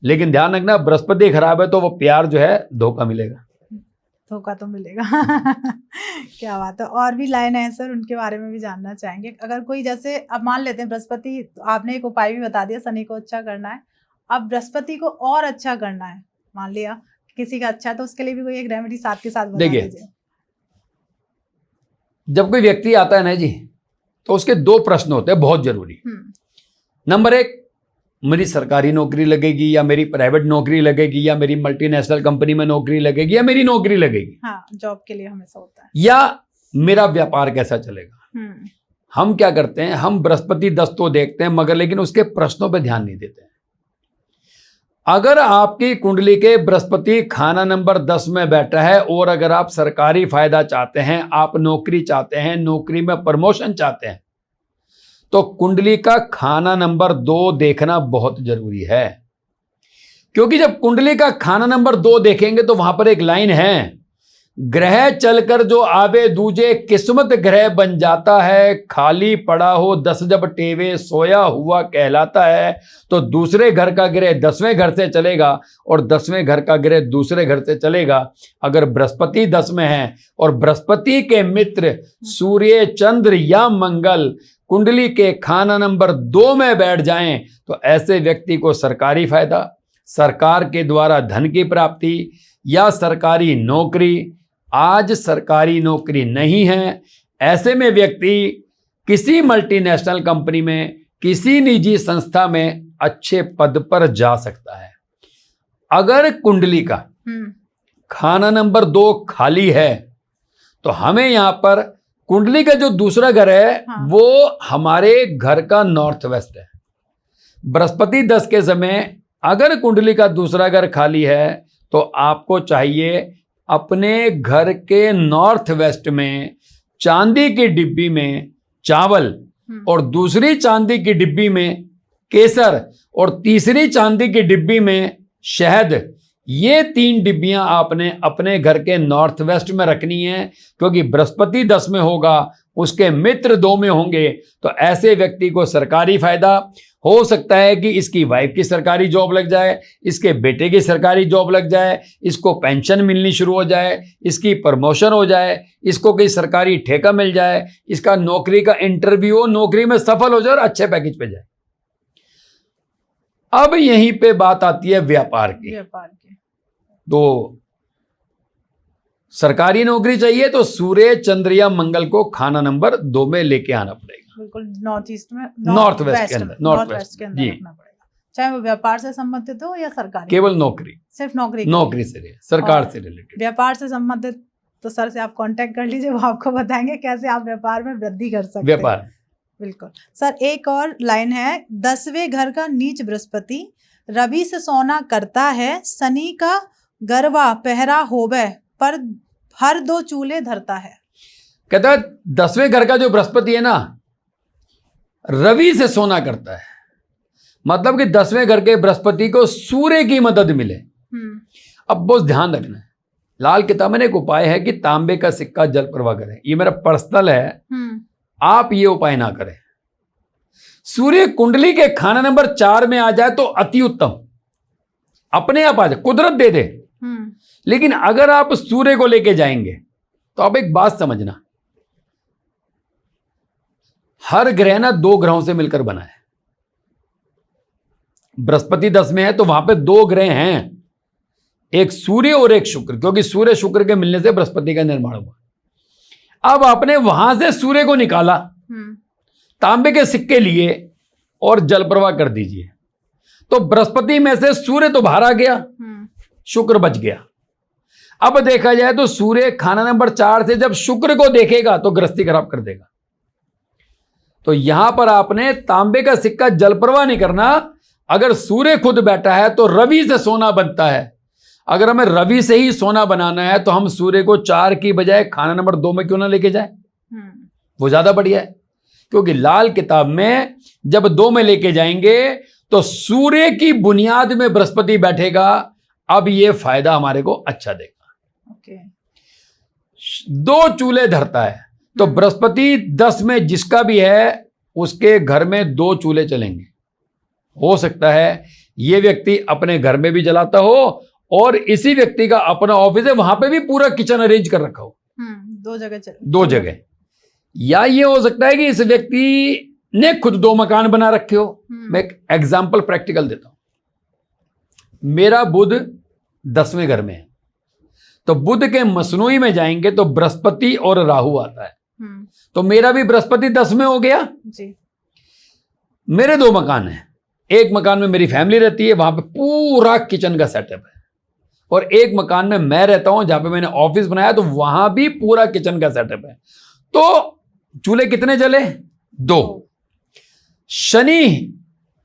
लेकिन ध्यान रखना बृहस्पति खराब है तो वो प्यार जो है धोखा मिलेगा, धोखा तो मिलेगा। क्या बात है। और भी लाइन है सर, उनके बारे में भी जानना चाहेंगे। अगर कोई जैसे अब मान लेते हैं बृहस्पति, तो आपने एक उपाय भी बता दिया, शनि को अच्छा करना है, अब बृहस्पति को और अच्छा करना है, मान लिया किसी का अच्छा है तो उसके लिए भी कोई एक रेमेडी साथ के साथ बता दीजिए। जब कोई व्यक्ति आता है ना जी, तो उसके 2 प्रश्न होते हैं बहुत जरूरी। नंबर 1, मेरी सरकारी नौकरी लगेगी या मेरी प्राइवेट नौकरी लगेगी, या मेरी मल्टीनेशनल कंपनी में नौकरी लगेगी, या मेरी नौकरी लगेगी। हाँ, जॉब के लिए हमेशा होता है। या मेरा व्यापार कैसा चलेगा। हम क्या करते हैं, हम बृहस्पति 10 तो देखते हैं मगर लेकिन उसके प्रश्नों पर ध्यान नहीं देते हैं। अगर आपकी कुंडली के बृहस्पति खाना नंबर 10 में बैठा है और अगर आप सरकारी फायदा चाहते हैं, आप नौकरी चाहते हैं, नौकरी में प्रमोशन चाहते हैं, तो कुंडली का खाना नंबर 2 देखना बहुत जरूरी है। क्योंकि जब कुंडली का खाना नंबर 2 देखेंगे तो वहां पर एक लाइन है, ग्रह चलकर जो आवे दूजे किस्मत ग्रह बन जाता है, खाली पड़ा हो 10 जब टेवे सोया हुआ कहलाता है। तो दूसरे घर का ग्रह 10वें घर से चलेगा और 10वें घर का ग्रह दूसरे घर से चलेगा। अगर बृहस्पति 10 में है और बृहस्पति के मित्र सूर्य, चंद्र या मंगल कुंडली के खाना नंबर 2 में बैठ जाएं तो ऐसे व्यक्ति को सरकारी फायदा, सरकार के द्वारा धन की प्राप्ति या सरकारी नौकरी, आज सरकारी नौकरी नहीं है, ऐसे में व्यक्ति किसी मल्टीनेशनल कंपनी में, किसी निजी संस्था में अच्छे पद पर जा सकता है। अगर कुंडली का खाना नंबर 2 खाली है तो हमें यहां पर कुंडली का जो दूसरा घर है वो हमारे घर का नॉर्थ वेस्ट है। बृहस्पति 10 के समय अगर कुंडली का दूसरा घर खाली है तो आपको चाहिए अपने घर के नॉर्थ वेस्ट में चांदी की डिब्बी में चावल और दूसरी चांदी की डिब्बी में केसर और तीसरी चांदी की डिब्बी में शहद, ये 3 डिब्बियां आपने अपने घर के नॉर्थ वेस्ट में रखनी है। क्योंकि बृहस्पति 10 में होगा, उसके मित्र 2 में होंगे, तो ऐसे व्यक्ति को सरकारी फायदा हो सकता है कि इसकी वाइफ की सरकारी जॉब लग जाए, इसके बेटे की सरकारी जॉब लग जाए, इसको पेंशन मिलनी शुरू हो जाए, इसकी प्रमोशन हो जाए, इसको कोई सरकारी ठेका मिल जाए, इसका नौकरी का इंटरव्यू हो, नौकरी में सफल हो जाए और अच्छे पैकेज पे जाए। अब यहीं पे बात आती है व्यापार की। तो सरकारी नौकरी चाहिए तो सूर्य, चंद्र या मंगल को खाना नंबर 2 में लेके आना पड़ेगा। बिल्कुल नॉर्थ ईस्ट में, नॉर्थ वेस्ट के अंदर, नॉर्थ वेस्ट के अंदर जी, रखना पड़ेगा, चाहे वो व्यापार से संबंधित हो या सरकारी। केवल नौकरी, सिर्फ नौकरी से सरकार से रिलेटेड। व्यापार से संबंधित तो सर से आप कांटेक्ट कर लीजिए, वो आपको बताएंगे कैसे आप व्यापार में वृद्धि कर सकते हैं। व्यापार, बिल्कुल सर। एक और लाइन है, 10वें घर का नीच बृहस्पति रवि से सोना करता है, शनि का गरवा पहरा होवे पर हर 2 चूल्हे धरता है। कहता है 10वें घर का जो बृहस्पति है ना, रवि से सोना करता है, मतलब कि 10वें घर के बृहस्पति को सूर्य की मदद मिले। अब बहुत ध्यान रखना है, लाल किताब में एक उपाय है कि तांबे का सिक्का जल प्रवाह करें, ये मेरा पर्सनल है, आप ये उपाय ना करें। सूर्य कुंडली के खाना नंबर 4 में आ जाए तो अति उत्तम, अपने आप आ जाए, कुदरत दे दे। लेकिन अगर आप सूर्य को लेके जाएंगे तो आप एक बात समझना, हर ग्रह ना 2 ग्रहों से मिलकर बना है। बृहस्पति 10 में है तो वहां पे 2 ग्रह हैं, एक सूर्य और एक शुक्र, क्योंकि सूर्य शुक्र के मिलने से बृहस्पति का निर्माण हुआ। अब आपने वहां से सूर्य को निकाला, तांबे के सिक्के लिए और जल प्रवाह कर दीजिए, तो बृहस्पति में से सूर्य तो बाहर आ गया, शुक्र बच गया। अब देखा जाए तो सूर्य खाना नंबर 4 से जब शुक्र को देखेगा तो गृहस्थी खराब कर देगा। तो यहां पर आपने तांबे का सिक्का जल प्रवाह नहीं करना। अगर सूर्य खुद बैठा है तो रवि से सोना बनता है, अगर हमें रवि से ही सोना बनाना है तो हम सूर्य को 4 की बजाय खाना नंबर 2 में क्यों ना लेके जाए, वो ज्यादा बढ़िया है। क्योंकि लाल किताब में जब 2 में लेके जाएंगे तो सूर्य की बुनियाद में बृहस्पति बैठेगा। अब ये फायदा हमारे को अच्छा देगा। 2 चूल्हे धरता है तो बृहस्पति 10 में जिसका भी है उसके घर में 2 चूल्हे चलेंगे। हो सकता है ये व्यक्ति अपने घर में भी जलाता हो और इसी व्यक्ति का अपना ऑफिस है, वहां पे भी पूरा किचन अरेंज कर रखा हो। 2 जगह। या ये हो सकता है कि इस व्यक्ति ने खुद 2 मकान बना रखे हो। मैं एक एग्जाम्पल प्रैक्टिकल देता हूं। मेरा बुध 10वें घर में है, तो बुध के मसनूई में जाएंगे तो बृहस्पति और राहु आता है, तो मेरा भी बृहस्पति 10 में हो गया जी। मेरे 2 मकान हैं, एक मकान में मेरी फैमिली रहती है, वहां पे पूरा किचन का सेटअप है, और एक मकान में मैं रहता हूं जहां पे मैंने ऑफिस बनाया, तो वहां भी पूरा किचन का सेटअप है। तो चूल्हे कितने जले? 2। शनि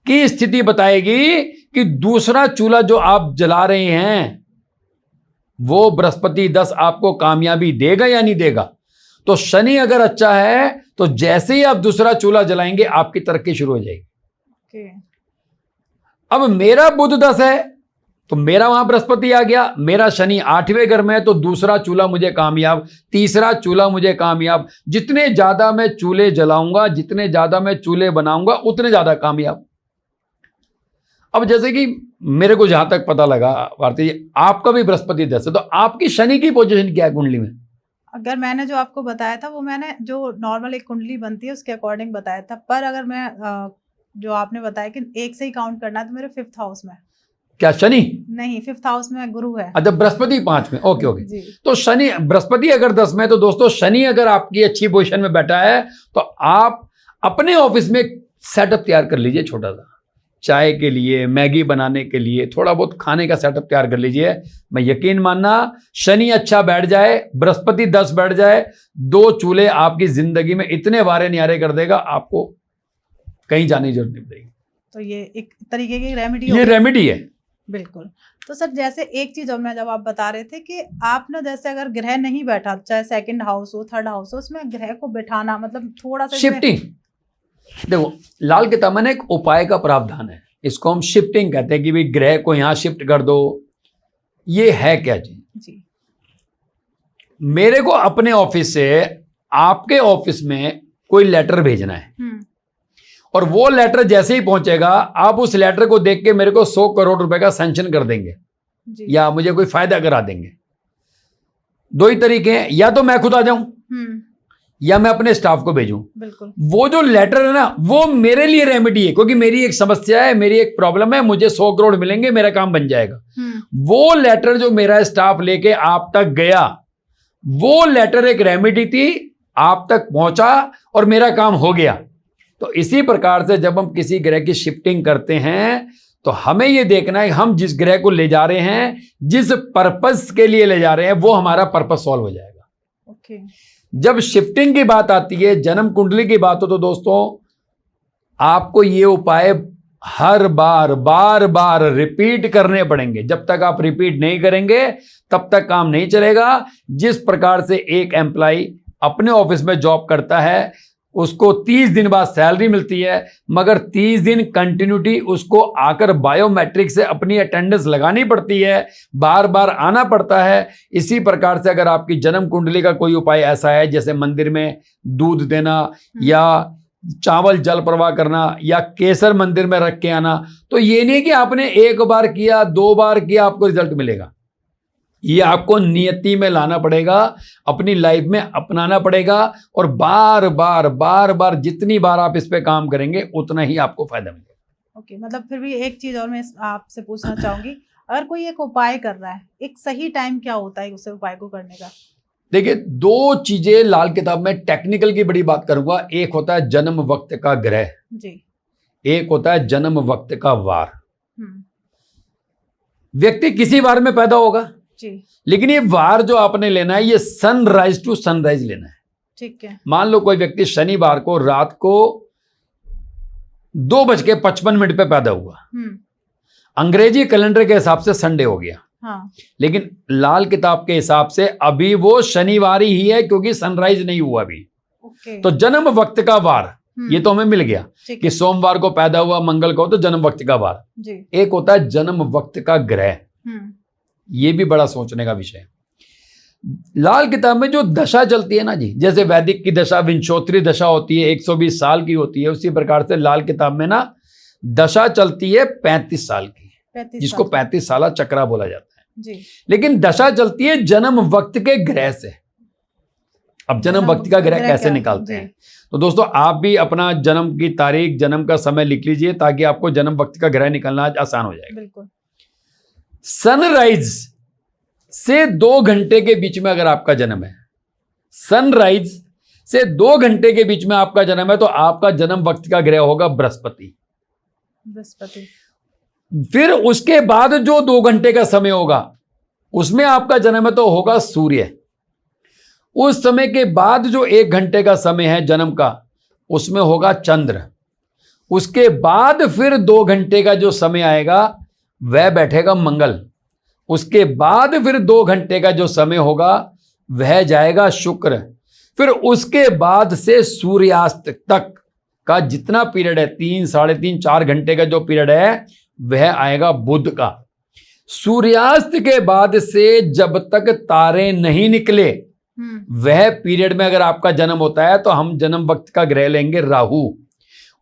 की स्थिति बताएगी कि दूसरा चूल्हा जो आप जला रहे हैं वो बृहस्पति 10 आपको कामयाबी देगा या नहीं देगा। तो शनि अगर अच्छा है तो जैसे ही आप दूसरा चूल्हा जलाएंगे आपकी तरक्की शुरू हो जाएगी। अब मेरा बुध 10 है तो मेरा वहां बृहस्पति आ गया, मेरा शनि 8वें घर में है, तो दूसरा चूल्हा मुझे कामयाब, तीसरा चूल्हा मुझे कामयाब। जितने ज्यादा मैं चूल्हे जलाऊंगा, जितने ज्यादा मैं चूल्हे बनाऊंगा, उतने ज्यादा कामयाब। अब जैसे कि मेरे को जहां तक पता लगा भारती जी, आपका भी बृहस्पति 10 है, तो आपकी शनि की पोजीशन क्या है कुंडली में? अगर मैंने जो आपको बताया था वो मैंने जो नॉर्मल एक कुंडली बनती है उसके अकॉर्डिंग बताया था, पर अगर मैं जो आपने बताया कि एक से ही काउंट करना है तो मेरे 5th हाउस में। क्या शनि? नहीं, 5th हाउस में गुरु है। अच्छा, बृहस्पति 5 में। ओके ओके जी। तो शनि, बृहस्पति अगर 10 में है तो दोस्तों शनि अगर आपकी अच्छी पोजीशन में बैठा है तो आप अपने ऑफिस में सेटअप तैयार कर लीजिए, छोटा सा चाय के लिए, मैगी बनाने के लिए, थोड़ा बहुत खाने का सेटअप तैयार कर लीजिए। मैं यकीन मानना, शनि अच्छा बैठ जाए, बृहस्पति 10 बैठ जाए, 2 चूल्हे आपकी जिंदगी में इतने वारे न्यारे कर देगा, आपको कहीं जाने की जरूरत नहीं पड़ेगी। तो ये एक तरीके की रेमेडी, ये रेमेडी है। बिल्कुल। तो सर जैसे एक चीज और मैं जब आप बता रहे थे कि आप ना जैसे अगर ग्रह नहीं बैठा, चाहे 2nd हाउस हो, 3rd हाउस हो, उसमें ग्रह को बैठाना मतलब थोड़ा सा शिफ्टिंग, देखो लाल किताब में एक उपाय का प्रावधान है, इसको हम शिफ्टिंग कहते हैं कि भाई ग्रह को यहां शिफ्ट कर दो। ये है क्या जी? मेरे को अपने ऑफिस से आपके ऑफिस में कोई लेटर भेजना है और वो लेटर जैसे ही पहुंचेगा आप उस लेटर को देख के मेरे को 100 करोड़ रुपए का सैंक्शन कर देंगे जी। या मुझे कोई फायदा करा देंगे। 2 ही तरीके हैं, या तो मैं खुद आ जाऊं या मैं अपने स्टाफ को भेजूं। बिल्कुल। वो जो लेटर है ना वो मेरे लिए रेमेडी है, क्योंकि मेरी एक समस्या है, मेरी एक प्रॉब्लम है, मुझे 100 करोड़ मिलेंगे, मेरा काम बन जाएगा। वो लेटर जो मेरा स्टाफ लेके आप तक गया, वो लेटर एक रेमेडी थी, आप तक पहुंचा और मेरा काम हो गया। तो इसी प्रकार से जब हम किसी ग्रह की शिफ्टिंग करते हैं तो हमें यह देखना है हम जिस ग्रह को ले जा रहे हैं, जिस पर्पस के लिए ले जा रहे हैं, वो हमारा पर्पस सॉल्व हो जाएगा। ओके। जब शिफ्टिंग की बात आती है, जन्म कुंडली की बात हो, तो दोस्तों आपको ये उपाय हर बार बार रिपीट करने पड़ेंगे। जब तक आप रिपीट नहीं करेंगे तब तक काम नहीं चलेगा। जिस प्रकार से एक एम्प्लॉय अपने ऑफिस में जॉब करता है, उसको 30 दिन बाद सैलरी मिलती है, मगर 30 दिन कंटिन्यूटी उसको आकर बायोमेट्रिक से अपनी अटेंडेंस लगानी पड़ती है, बार बार आना पड़ता है। इसी प्रकार से अगर आपकी जन्म कुंडली का कोई उपाय ऐसा है, जैसे मंदिर में दूध देना या चावल जल प्रवाह करना या केसर मंदिर में रख के आना, तो ये नहीं कि आपने 1 बार किया, 2 बार किया आपको रिजल्ट मिलेगा। ये आपको नियति में लाना पड़ेगा, अपनी लाइफ में अपनाना पड़ेगा, और बार बार जितनी बार आप इस पे काम करेंगे उतना ही आपको फायदा मिलेगा। ओके। मतलब फिर भी एक चीज और मैं आपसे पूछना चाहूंगी, अगर कोई एक उपाय कर रहा है, एक सही टाइम क्या होता है उस उपाय को करने का? देखिए 2 चीजें लाल किताब में टेक्निकल की बड़ी बात करूंगा। एक होता है जन्म वक्त का ग्रह जी, एक होता है जन्म वक्त का वार। व्यक्ति किसी वार में पैदा होगा जी, लेकिन ये वार जो आपने लेना है ये सनराइज टू सनराइज लेना है। ठीक है। मान लो कोई व्यक्ति शनिवार को रात को 2:55 पे पैदा हुआ, अंग्रेजी कैलेंडर के हिसाब से संडे हो गया। हाँ। लेकिन लाल किताब के हिसाब से अभी वो शनिवार ही है, क्योंकि सनराइज नहीं हुआ अभी। तो जन्म वक्त का वार ये तो हमें मिल गया कि सोमवार को पैदा हुआ, मंगल को, तो जन्म वक्त का वार जी। एक होता है जन्म वक्त का ग्रह, ये भी बड़ा सोचने का विषय है। लाल किताब में जो दशा चलती है ना जी, जैसे वैदिक की दशा विंशोत्तरी दशा होती है, 120 साल की होती है, उसी प्रकार से लाल किताब में ना दशा चलती है 35 साल की, जिसको 35 साला चक्रा बोला जाता है जी। लेकिन दशा चलती है जन्म वक्त के ग्रह से। अब जन्म वक्त का ग्रह कैसे निकालते हैं? तो दोस्तों आप भी अपना जन्म की तारीख, जन्म का समय लिख लीजिए, ताकि आपको जन्म वक्त का ग्रह निकालना आसान हो जाएगा। बिल्कुल। सनराइज से 2 घंटे के बीच में अगर आपका जन्म है, सनराइज से 2 घंटे के बीच में आपका जन्म है, तो आपका जन्म वक्त का ग्रह होगा बृहस्पति। फिर उसके बाद जो 2 घंटे का समय होगा उसमें आपका जन्म है तो होगा सूर्य। उस समय के बाद जो 1 घंटे का समय है जन्म का, उसमें होगा चंद्र। उसके बाद फिर 2 घंटे का जो समय आएगा वह बैठेगा मंगल। उसके बाद फिर 2 घंटे का जो समय होगा वह जाएगा शुक्र। फिर उसके बाद से सूर्यास्त तक का जितना पीरियड है, 3, साढ़े 3, 4 घंटे का जो पीरियड है वह आएगा बुध का। सूर्यास्त के बाद से जब तक तारे नहीं निकले वह पीरियड में अगर आपका जन्म होता है तो हम जन्म वक्त का ग्रह लेंगे राहु।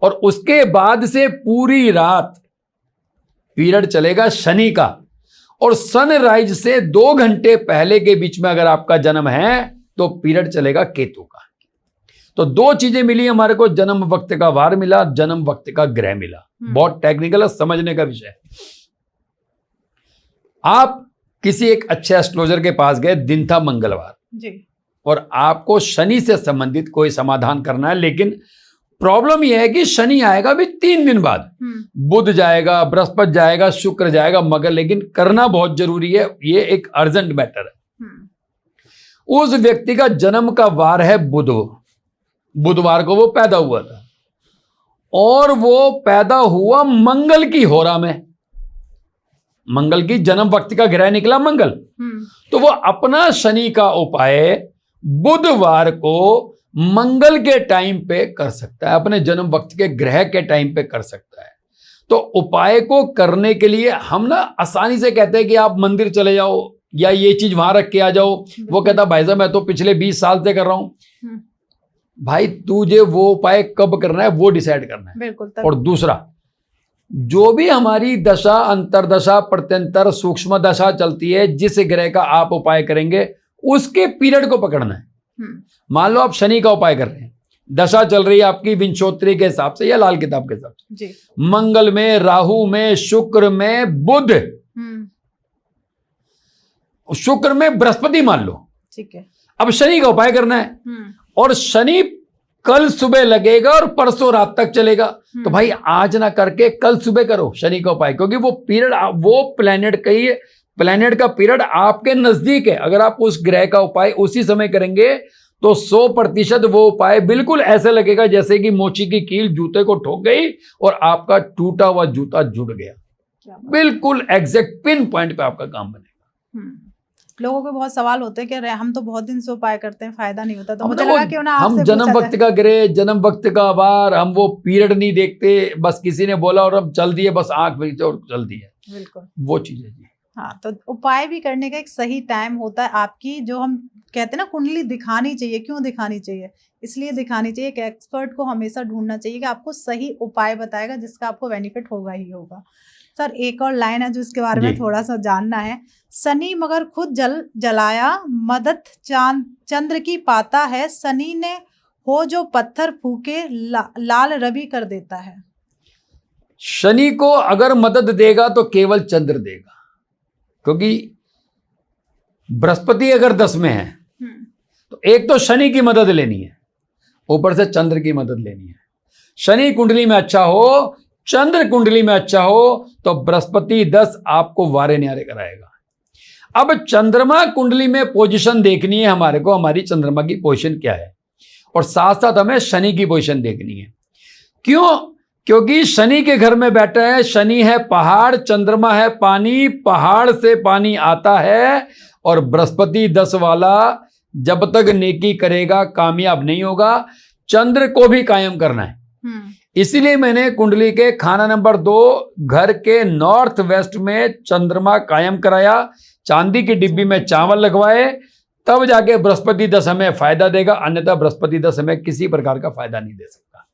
और उसके बाद से पूरी रात पीरियड चलेगा शनि का। और सनराइज से 2 घंटे पहले के बीच में अगर आपका जन्म है तो पीरियड चलेगा केतु का। तो 2 चीजें मिली हमारे को, जन्म वक्त का वार मिला, जन्म वक्त का ग्रह मिला। बहुत टेक्निकल है, समझने का विषय है। आप किसी एक अच्छे एस्ट्रोलॉजर के पास गए, दिन था मंगलवार जी, और आपको शनि से संबंधित कोई समाधान करना है, लेकिन प्रॉब्लम यह है कि शनि आएगा भी 3 दिन बाद। बुध जाएगा, बृहस्पति जाएगा, शुक्र जाएगा, मगर लेकिन करना बहुत जरूरी है, ये एक अर्जेंट मैटर है। उस व्यक्ति का जन्म का वार है बुधवार को वो पैदा हुआ था और वो पैदा हुआ मंगल की होरा में। मंगल की जन्म वक्त का ग्रह निकला मंगल। तो वो अपना शनि का उपाय बुधवार को मंगल के टाइम पे कर सकता है, अपने जन्म वक्त के ग्रह के टाइम पे कर सकता है। तो उपाय को करने के लिए हम ना आसानी से कहते हैं कि आप मंदिर चले जाओ या ये चीज वहां रख के आ जाओ। वो कहता भाई साहब मैं तो पिछले 20 साल से कर रहा हूं। भाई तुझे वो उपाय कब करना है वो डिसाइड करना है। बिल्कुल। और दूसरा, जो भी हमारी दशा, अंतरदशा, प्रत्यंतर, सूक्ष्म दशा चलती है, जिस ग्रह का आप उपाय करेंगे उसके पीरियड को पकड़ना है। मान लो आप शनि का उपाय कर रहे हैं, दशा चल रही है आपकी विंशोत्तरी के हिसाब से या लाल किताब के हिसाब से जी। मंगल में, राहु में, शुक्र में, बुध, शुक्र में बृहस्पति मान लो, ठीक है। अब शनि का उपाय करना है और शनि कल सुबह लगेगा और परसों रात तक चलेगा। तो भाई आज ना करके कल सुबह करो शनि का उपाय, क्योंकि वो पीरियड, वो प्लेनेट का पीरियड आपके नजदीक है। अगर आप उस ग्रह का उपाय उसी समय करेंगे तो 100% वो उपाय बिल्कुल ऐसे लगेगा जैसे कि मोची की कील जूते को ठोक गई और आपका टूटा हुआ जूता जुड़ गया। बिल्कुल एग्जैक्ट पिन पॉइंट पे आपका काम बनेगा। लोगों के बहुत सवाल होते हैं कि हम तो बहुत दिन से उपाय करते हैं, फायदा नहीं होता। तो मुझे लगा क्यों ना हम जन्म वक्त का ग्रह, जन्म वक्त का वार, हम वो पीरियड नहीं देखते, बस किसी ने बोला और हम चल दिए, बस आंख मिलते और चल दिए। बिल्कुल वो चीज है जी। हाँ, तो उपाय भी करने का एक सही टाइम होता है। आपकी जो हम कहते हैं ना कुंडली दिखानी चाहिए, क्यों दिखानी चाहिए? इसलिए दिखानी चाहिए कि एक्सपर्ट को हमेशा ढूंढना चाहिए कि आपको सही उपाय बताएगा जिसका आपको बेनिफिट होगा ही होगा। सर एक और लाइन है जो इसके बारे में थोड़ा सा जानना है। शनि मगर खुद जलाया, मदद चंद्र की पाता है, शनि ने हो जो पत्थर फूके, लाल रवि कर देता है। शनि को अगर मदद देगा तो केवल चंद्र देगा, क्योंकि बृहस्पति अगर 10 में है तो एक तो शनि की मदद लेनी है, ऊपर से चंद्र की मदद लेनी है। शनि कुंडली में अच्छा हो, चंद्र कुंडली में अच्छा हो तो बृहस्पति 10 आपको वारे न्यारे कराएगा। अब चंद्रमा कुंडली में पोजीशन देखनी है हमारे को, हमारी चंद्रमा की पोजीशन क्या है, और साथ साथ हमें शनि की पोजीशन देखनी है। क्यों? क्योंकि शनि के घर में बैठा है, शनि है पहाड़, चंद्रमा है पानी, पहाड़ से पानी आता है, और बृहस्पति 10 वाला जब तक नेकी करेगा कामयाब नहीं होगा। चंद्र को भी कायम करना है। इसीलिए मैंने कुंडली के खाना नंबर 2 घर के नॉर्थ वेस्ट में चंद्रमा कायम कराया, चांदी की डिब्बी में चावल लगवाए, तब जाके बृहस्पति 10 हमें फायदा देगा, अन्यथा बृहस्पति 10 हमें किसी प्रकार का फायदा नहीं दे सकता।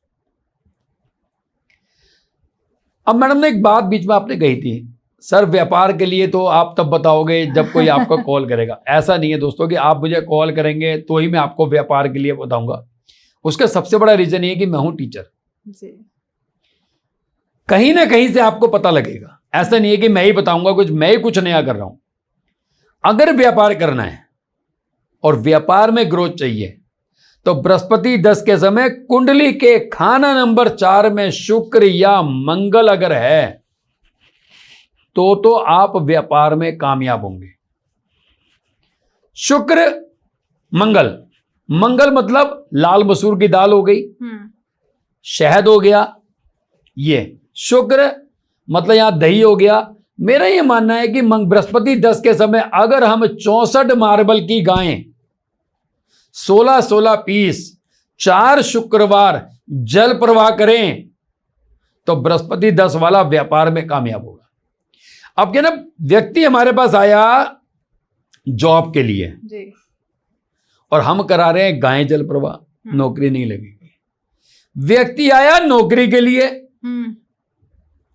अब मैडम ने एक बात बीच में आपने कही थी, सर व्यापार के लिए तो आप तब बताओगे जब कोई आपको कॉल करेगा। ऐसा नहीं है दोस्तों कि आप मुझे कॉल करेंगे तो ही मैं आपको व्यापार के लिए बताऊंगा। उसका सबसे बड़ा रीजन ये है कि मैं हूं टीचर जी। कहीं ना कहीं से आपको पता लगेगा। ऐसा नहीं है कि मैं ही बताऊंगा कुछ, मैं ही कुछ नया कर रहा हूं। अगर व्यापार करना है और व्यापार में ग्रोथ चाहिए तो बृहस्पति 10 के समय कुंडली के खाना नंबर 4 में शुक्र या मंगल अगर है तो आप व्यापार में कामयाब होंगे। शुक्र मंगल, मंगल मतलब लाल मसूर की दाल हो गई, शहद हो गया, ये शुक्र मतलब यहां दही हो गया, मेरा ये मानना है कि बृहस्पति 10 के समय अगर हम 64 मार्बल की गायें 16-16 पीस 4 शुक्रवार जल प्रवाह करें तो बृहस्पति 10 वाला व्यापार में कामयाब होगा। अब क्या ना, व्यक्ति हमारे पास आया जॉब के लिए जी। और हम करा रहे हैं गायें जल प्रवाह, नौकरी नहीं लगेगी। व्यक्ति आया नौकरी के लिए,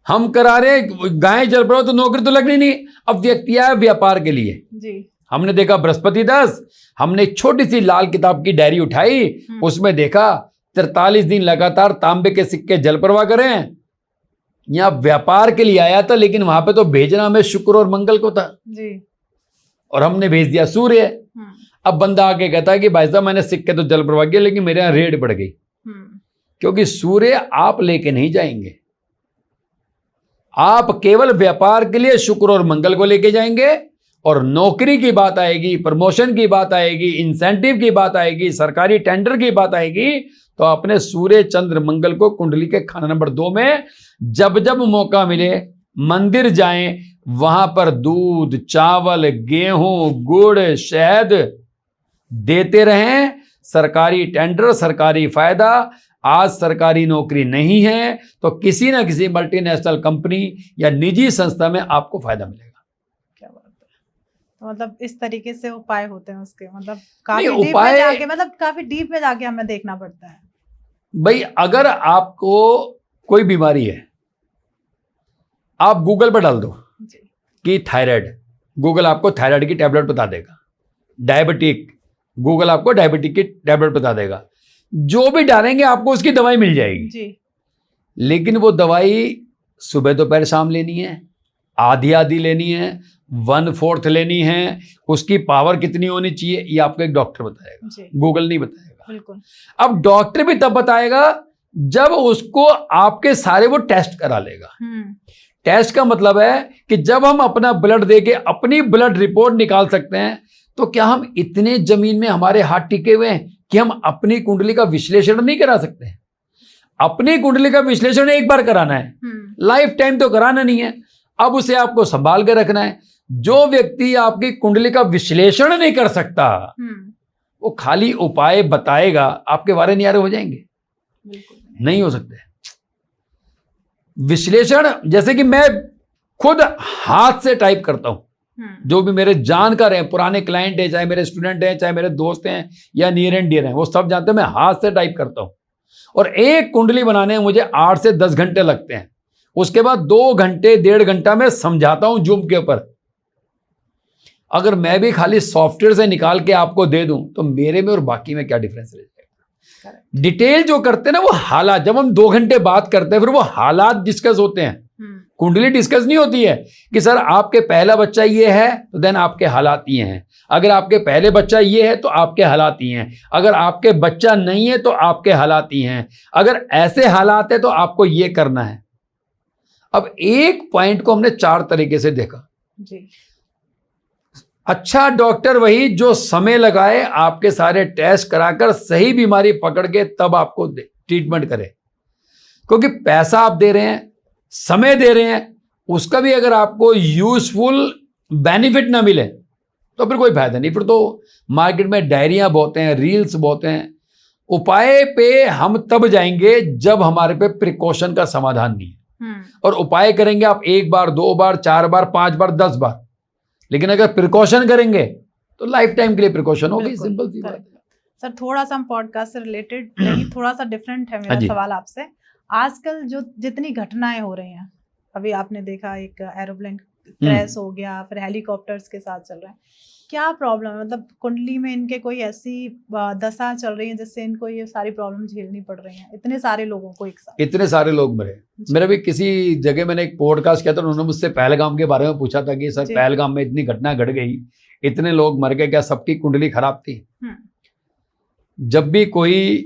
हम करा रहे हैं गायें जल प्रवाह, तो नौकरी तो लगनी नहीं। अब व्यक्ति आया व्यापार के लिए जी। हमने देखा बृहस्पति 10, हमने एक छोटी सी लाल किताब की डायरी उठाई, उसमें देखा 43 दिन लगातार तांबे के सिक्के जल प्रवाह करें। यहां व्यापार के लिए आया था, लेकिन वहां पे तो भेजना हमें शुक्र और मंगल को था जी। और हमने भेज दिया सूर्य। अब बंदा आके कहता है कि भाई साहब मैंने सिक्के तो जल प्रवाह किया, लेकिन मेरे यहां रेड बढ़ गई, क्योंकि सूर्य आप लेके नहीं जाएंगे, आप केवल व्यापार के लिए शुक्र और मंगल को लेके जाएंगे। और नौकरी की बात आएगी, प्रमोशन की बात आएगी, इंसेंटिव की बात आएगी, सरकारी टेंडर की बात आएगी, तो अपने सूर्य चंद्र मंगल को कुंडली के खाना नंबर 2 में जब जब मौका मिले मंदिर जाएं, वहां पर दूध, चावल, गेहूं, गुड़, शहद देते रहें। सरकारी टेंडर, सरकारी फायदा। आज सरकारी नौकरी नहीं है तो किसी ना किसी मल्टीनेशनल कंपनी या निजी संस्था में आपको फायदा मिलेगा। क्या बात है। तो मतलब इस तरीके से उपाय होते हैं उसके, मतलब काफी नहीं, डीप में जाके, मतलब काफी डीप में जाके हमें देखना पड़ता है। भाई अगर आपको कोई बीमारी है, आप गूगल पर डाल दो कि थायराइड, गूगल आपको थायराइड की टैबलेट बता देगा। डायबिटिक, गूगल आपको डायबिटिक की टैबलेट बता देगा। जो भी डालेंगे आपको उसकी दवाई मिल जाएगी जी। लेकिन वो दवाई सुबह दोपहर शाम लेनी है, आधी आधी लेनी है, 1/4 लेनी है, उसकी पावर कितनी होनी चाहिए ये आपको एक डॉक्टर बताएगा, गूगल नहीं बताएगा। बिल्कुल। अब डॉक्टर भी तब बताएगा जब उसको आपके सारे वो टेस्ट करा लेगा। टेस्ट का मतलब है कि जब हम अपना ब्लड देके अपनी ब्लड रिपोर्ट निकाल सकते हैं, तो क्या हम इतने जमीन में हमारे हाथ टिके हुए हैं कि हम अपनी कुंडली का विश्लेषण नहीं करा सकते? अपनी कुंडली का विश्लेषण एक बार कराना है, लाइफ टाइम तो कराना नहीं है। अब उसे आपको संभाल के रखना है। जो व्यक्ति आपकी कुंडली का विश्लेषण नहीं कर सकता, वो खाली उपाय बताएगा, आपके वारे नियारे हो जाएंगे? नहीं हो सकते। विश्लेषण, जैसे कि मैं खुद हाथ से टाइप करता हूं, जो भी मेरे जानकार हैं, पुराने क्लाइंट हैं, चाहे मेरे स्टूडेंट हैं, चाहे मेरे दोस्त हैं या नियर एंड डियर हैं, वो सब जानते हैं मैं हाथ से टाइप करता हूं। और एक कुंडली बनाने में मुझे 8 से 10 घंटे लगते हैं। उसके बाद 2 घंटे 1.5 घंटा में समझाता हूं जूम के ऊपर। अगर मैं भी खाली सॉफ्टवेयर से निकाल के आपको दे दूं तो मेरे में और बाकी में क्या डिफरेंस रह जाएगा? डिटेल जो करते हैं ना, वो हालात, जब हम 2 घंटे बात करते हैं फिर वो हालात डिस्कस होते हैं, कुंडली डिस्कस नहीं होती है कि सर आपके पहला बच्चा ये है तो देन आपके हालात ये हैं, अगर आपके पहले बच्चा ये है तो आपके हालात ये हैं, अगर आपके बच्चा नहीं है तो आपके हालात ये हैं, अगर ऐसे हालात है तो आपको ये करना है। अब एक पॉइंट को हमने 4 तरीके से देखा जी। अच्छा डॉक्टर वही जो समय लगाए, आपके सारे टेस्ट कराकर सही बीमारी पकड़ के तब आपको ट्रीटमेंट करे। क्योंकि पैसा आप दे रहे हैं, समय दे रहे हैं, उसका भी अगर आपको यूजफुल बेनिफिट ना मिले तो फिर कोई फायदा नहीं। फिर तो मार्केट में डायरियां बहुत हैं, रील्स बहुत हैं। उपाय पे हम तब जाएंगे जब हमारे पे प्रिकॉशन का समाधान नहीं है। और उपाय करेंगे आप 1 बार 2 बार 4 बार 5 बार 10 बार, लेकिन अगर प्रिकॉशन करेंगे तो लाइफ टाइम के लिए प्रिकॉशन होगी। सिंपल सी बात है। सर थोड़ा सा हम पॉडकास्ट से रिलेटेड, लेकिन थोड़ा सा डिफरेंट है मेरा सवाल आपसे। आजकल जो जितनी घटनाएं हो रही हैं, अभी आपने देखा एक एरोप्लेन क्रैश हो गया, फिर हेलीकॉप्टर्स के साथ चल रहे हैं, क्या प्रॉब्लम है? मतलब कुंडली में इनके कोई ऐसी दशा चल रही है जिससे इनको ये सारी प्रॉब्लम झेलनी पड़ रही हैं? इतने सारे लोगों को एक साथ, इतने सारे लोग मरे। मेरा भी किसी जगह मैंने एक पॉडकास्ट किया था, उन्होंने मुझसे पहलगाम के बारे में पूछा था कि सर पहलगाम में इतनी घटना घट गई, इतने लोग मर गए, क्या सबकी कुंडली खराब थी? जब भी कोई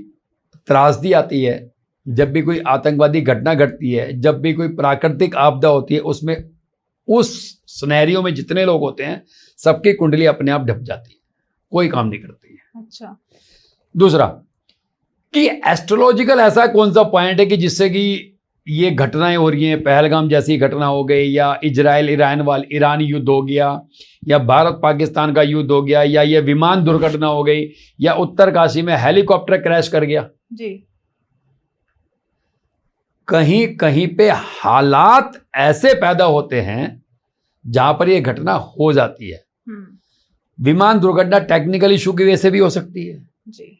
त्रासदी आती है, जब भी कोई आतंकवादी घटना घटती है, जब भी कोई प्राकृतिक आपदा होती है, उसमें उस सिनेरियो में जितने लोग होते हैं सबकी कुंडली अपने आप ढप जाती है, कोई काम नहीं करती है। अच्छा। दूसरा कि एस्ट्रोलॉजिकल ऐसा कौन सा पॉइंट है कि जिससे कि ये घटनाएं हो रही हैं, पहलगाम जैसी घटना हो गई, या इजराइल ईरान युद्ध हो गया, या भारत पाकिस्तान का युद्ध हो गया, या ये विमान दुर्घटना हो गई, या उत्तरकाशी में हेलीकॉप्टर क्रैश कर गया जी, कहीं कहीं पे हालात ऐसे पैदा होते हैं जहां पर ये घटना हो जाती है। विमान दुर्घटना टेक्निकल इशू की वजह से भी हो सकती है जी,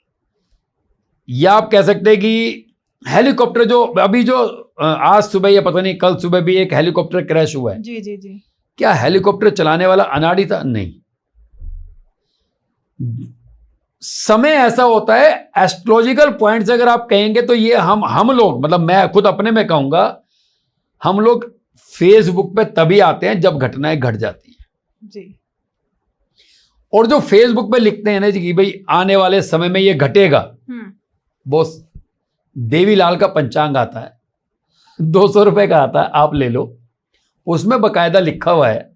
या आप कह सकते हैं कि हेलीकॉप्टर जो अभी जो आज सुबह या पता नहीं कल सुबह भी एक हेलीकॉप्टर क्रैश हुआ है। जी जी जी, क्या हेलीकॉप्टर चलाने वाला अनाड़ी था? नहीं। समय ऐसा होता है, एस्ट्रोलॉजिकल पॉइंट से अगर आप कहेंगे तो ये हम लोग, मतलब मैं खुद अपने में कहूंगा, हम लोग फेसबुक पे तभी आते हैं जब घटनाएं घट जाती है जी, और जो फेसबुक पे लिखते हैं ना जी कि भाई आने वाले समय में ये घटेगा, वो देवीलाल का पंचांग आता है, 200 रुपए का आता है, आप ले लो, उसमें बकायदा लिखा हुआ है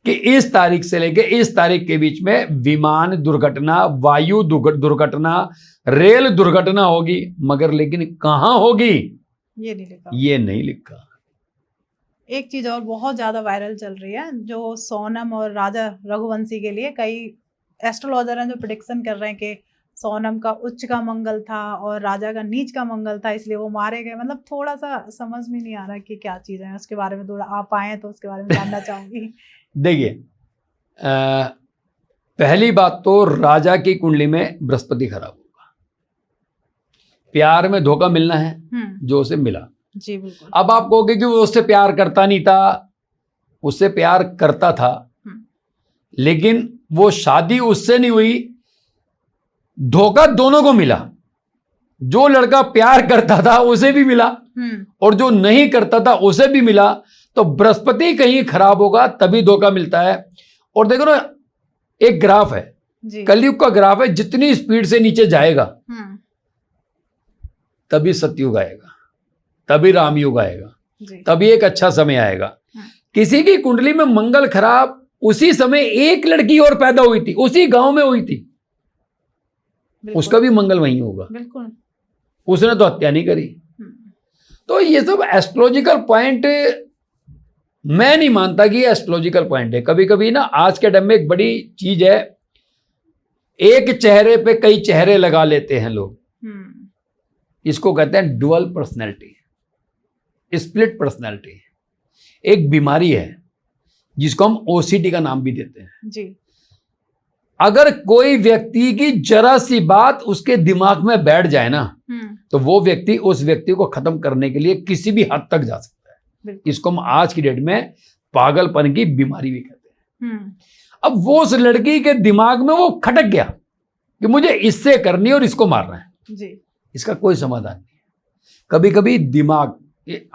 कि इस तारीख से लेके इस तारीख के बीच में विमान दुर्घटना, वायु दुर्घटना, रेल दुर्घटना होगी, मगर लेकिन कहां होगी ये नहीं लिखा। ये नहीं लिखा। एक चीज और बहुत ज्यादा वायरल चल रही है, जो सोनम और राजा रघुवंशी के लिए कई एस्ट्रोलॉजर हैं जो प्रिडिक्शन कर रहे हैं कि सोनम का उच्च का मंगल था और राजा का नीच का मंगल था, इसलिए वो मारे गए। मतलब थोड़ा सा समझ में नहीं आ रहा कि क्या चीज है, उसके बारे में थोड़ा आप आए तो उसके बारे में जानना चाहूंगी। देखिए, पहली बात तो राजा की कुंडली में बृहस्पति खराब होगा, प्यार में धोखा मिलना है जो उसे मिला। जी बिल्कुल। अब आप कहोगे कि वो उससे प्यार करता नहीं था, उससे प्यार करता था, लेकिन वो शादी उससे नहीं हुई, धोखा दोनों को मिला। जो लड़का प्यार करता था उसे भी मिला और जो नहीं करता था उसे भी मिला। तो बृहस्पति कहीं खराब होगा तभी धोखा मिलता है। और देखो ना, एक ग्राफ है, कलयुग का ग्राफ है, जितनी स्पीड से नीचे जाएगा तभी सतयुग आएगा, तभी रामयुग आएगा, तभी एक अच्छा समय आएगा। किसी की कुंडली में मंगल खराब, उसी समय एक लड़की और पैदा हुई थी, उसी गांव में हुई थी, उसका भी मंगल वहीं होगा, बिल्कुल, उसने तो हत्या नहीं करी। तो ये सब एस्ट्रोलॉजिकल पॉइंट मैं नहीं मानता कि ये एस्ट्रोलॉजिकल पॉइंट है। कभी कभी ना आज के टाइम में एक बड़ी चीज है, एक चेहरे पे कई चेहरे लगा लेते हैं लोग, इसको कहते हैं डुअल पर्सनैलिटी, स्प्लिट पर्सनैलिटी। एक बीमारी है जिसको हम ओसीडी का नाम भी देते हैं जी। अगर कोई व्यक्ति की जरा सी बात उसके दिमाग में बैठ जाए ना, तो वो व्यक्ति उस व्यक्ति को खत्म करने के लिए किसी भी हद तक जा सकता है। इसको हम आज की डेट में पागलपन की बीमारी भी कहते हैं। अब वो उस लड़की के दिमाग में वो खटक गया कि मुझे इससे करनी है और इसको मारना है जी। इसका कोई समाधान नहीं है। कभी कभी दिमाग,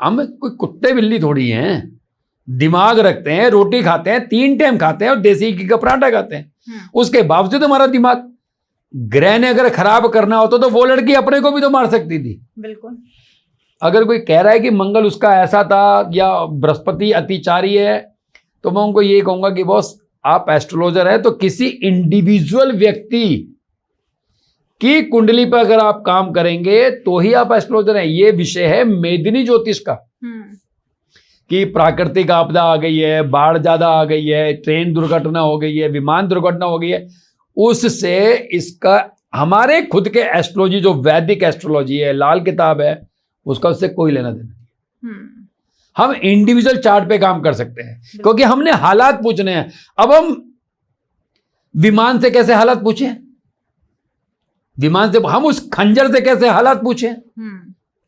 हम कोई कुत्ते बिल्ली थोड़ी हैं, दिमाग रखते हैं, रोटी खाते हैं, 3 टाइम खाते हैं और देसी घी का पराठा खाते हैं, उसके बावजूद हमारा दिमाग, ग्रह ने अगर खराब करना होता तो वो लड़की अपने को भी तो मार सकती थी। बिल्कुल। अगर कोई कह रहा है कि मंगल उसका ऐसा था या बृहस्पति अतिचारी है, तो मैं उनको ये कहूंगा कि बॉस, आप एस्ट्रोलॉजर है तो किसी इंडिविजुअल व्यक्ति की कुंडली पर अगर आप काम करेंगे तो ही आप एस्ट्रोलॉजर हैं। ये विषय है मेदिनी ज्योतिष का कि प्राकृतिक आपदा आ गई है, बाढ़ ज्यादा आ गई है, ट्रेन दुर्घटना हो गई है, विमान दुर्घटना हो गई है, उससे इसका हमारे खुद के एस्ट्रोलॉजी, जो वैदिक एस्ट्रोलॉजी है, लाल किताब है, उसका उससे कोई लेना देना नहीं। हम इंडिविजुअल चार्ट पे काम कर सकते हैं क्योंकि हमने हालात पूछने हैं। अब हम विमान से कैसे हालात पूछें, विमान से हम उस खंजर से कैसे हालात पूछें?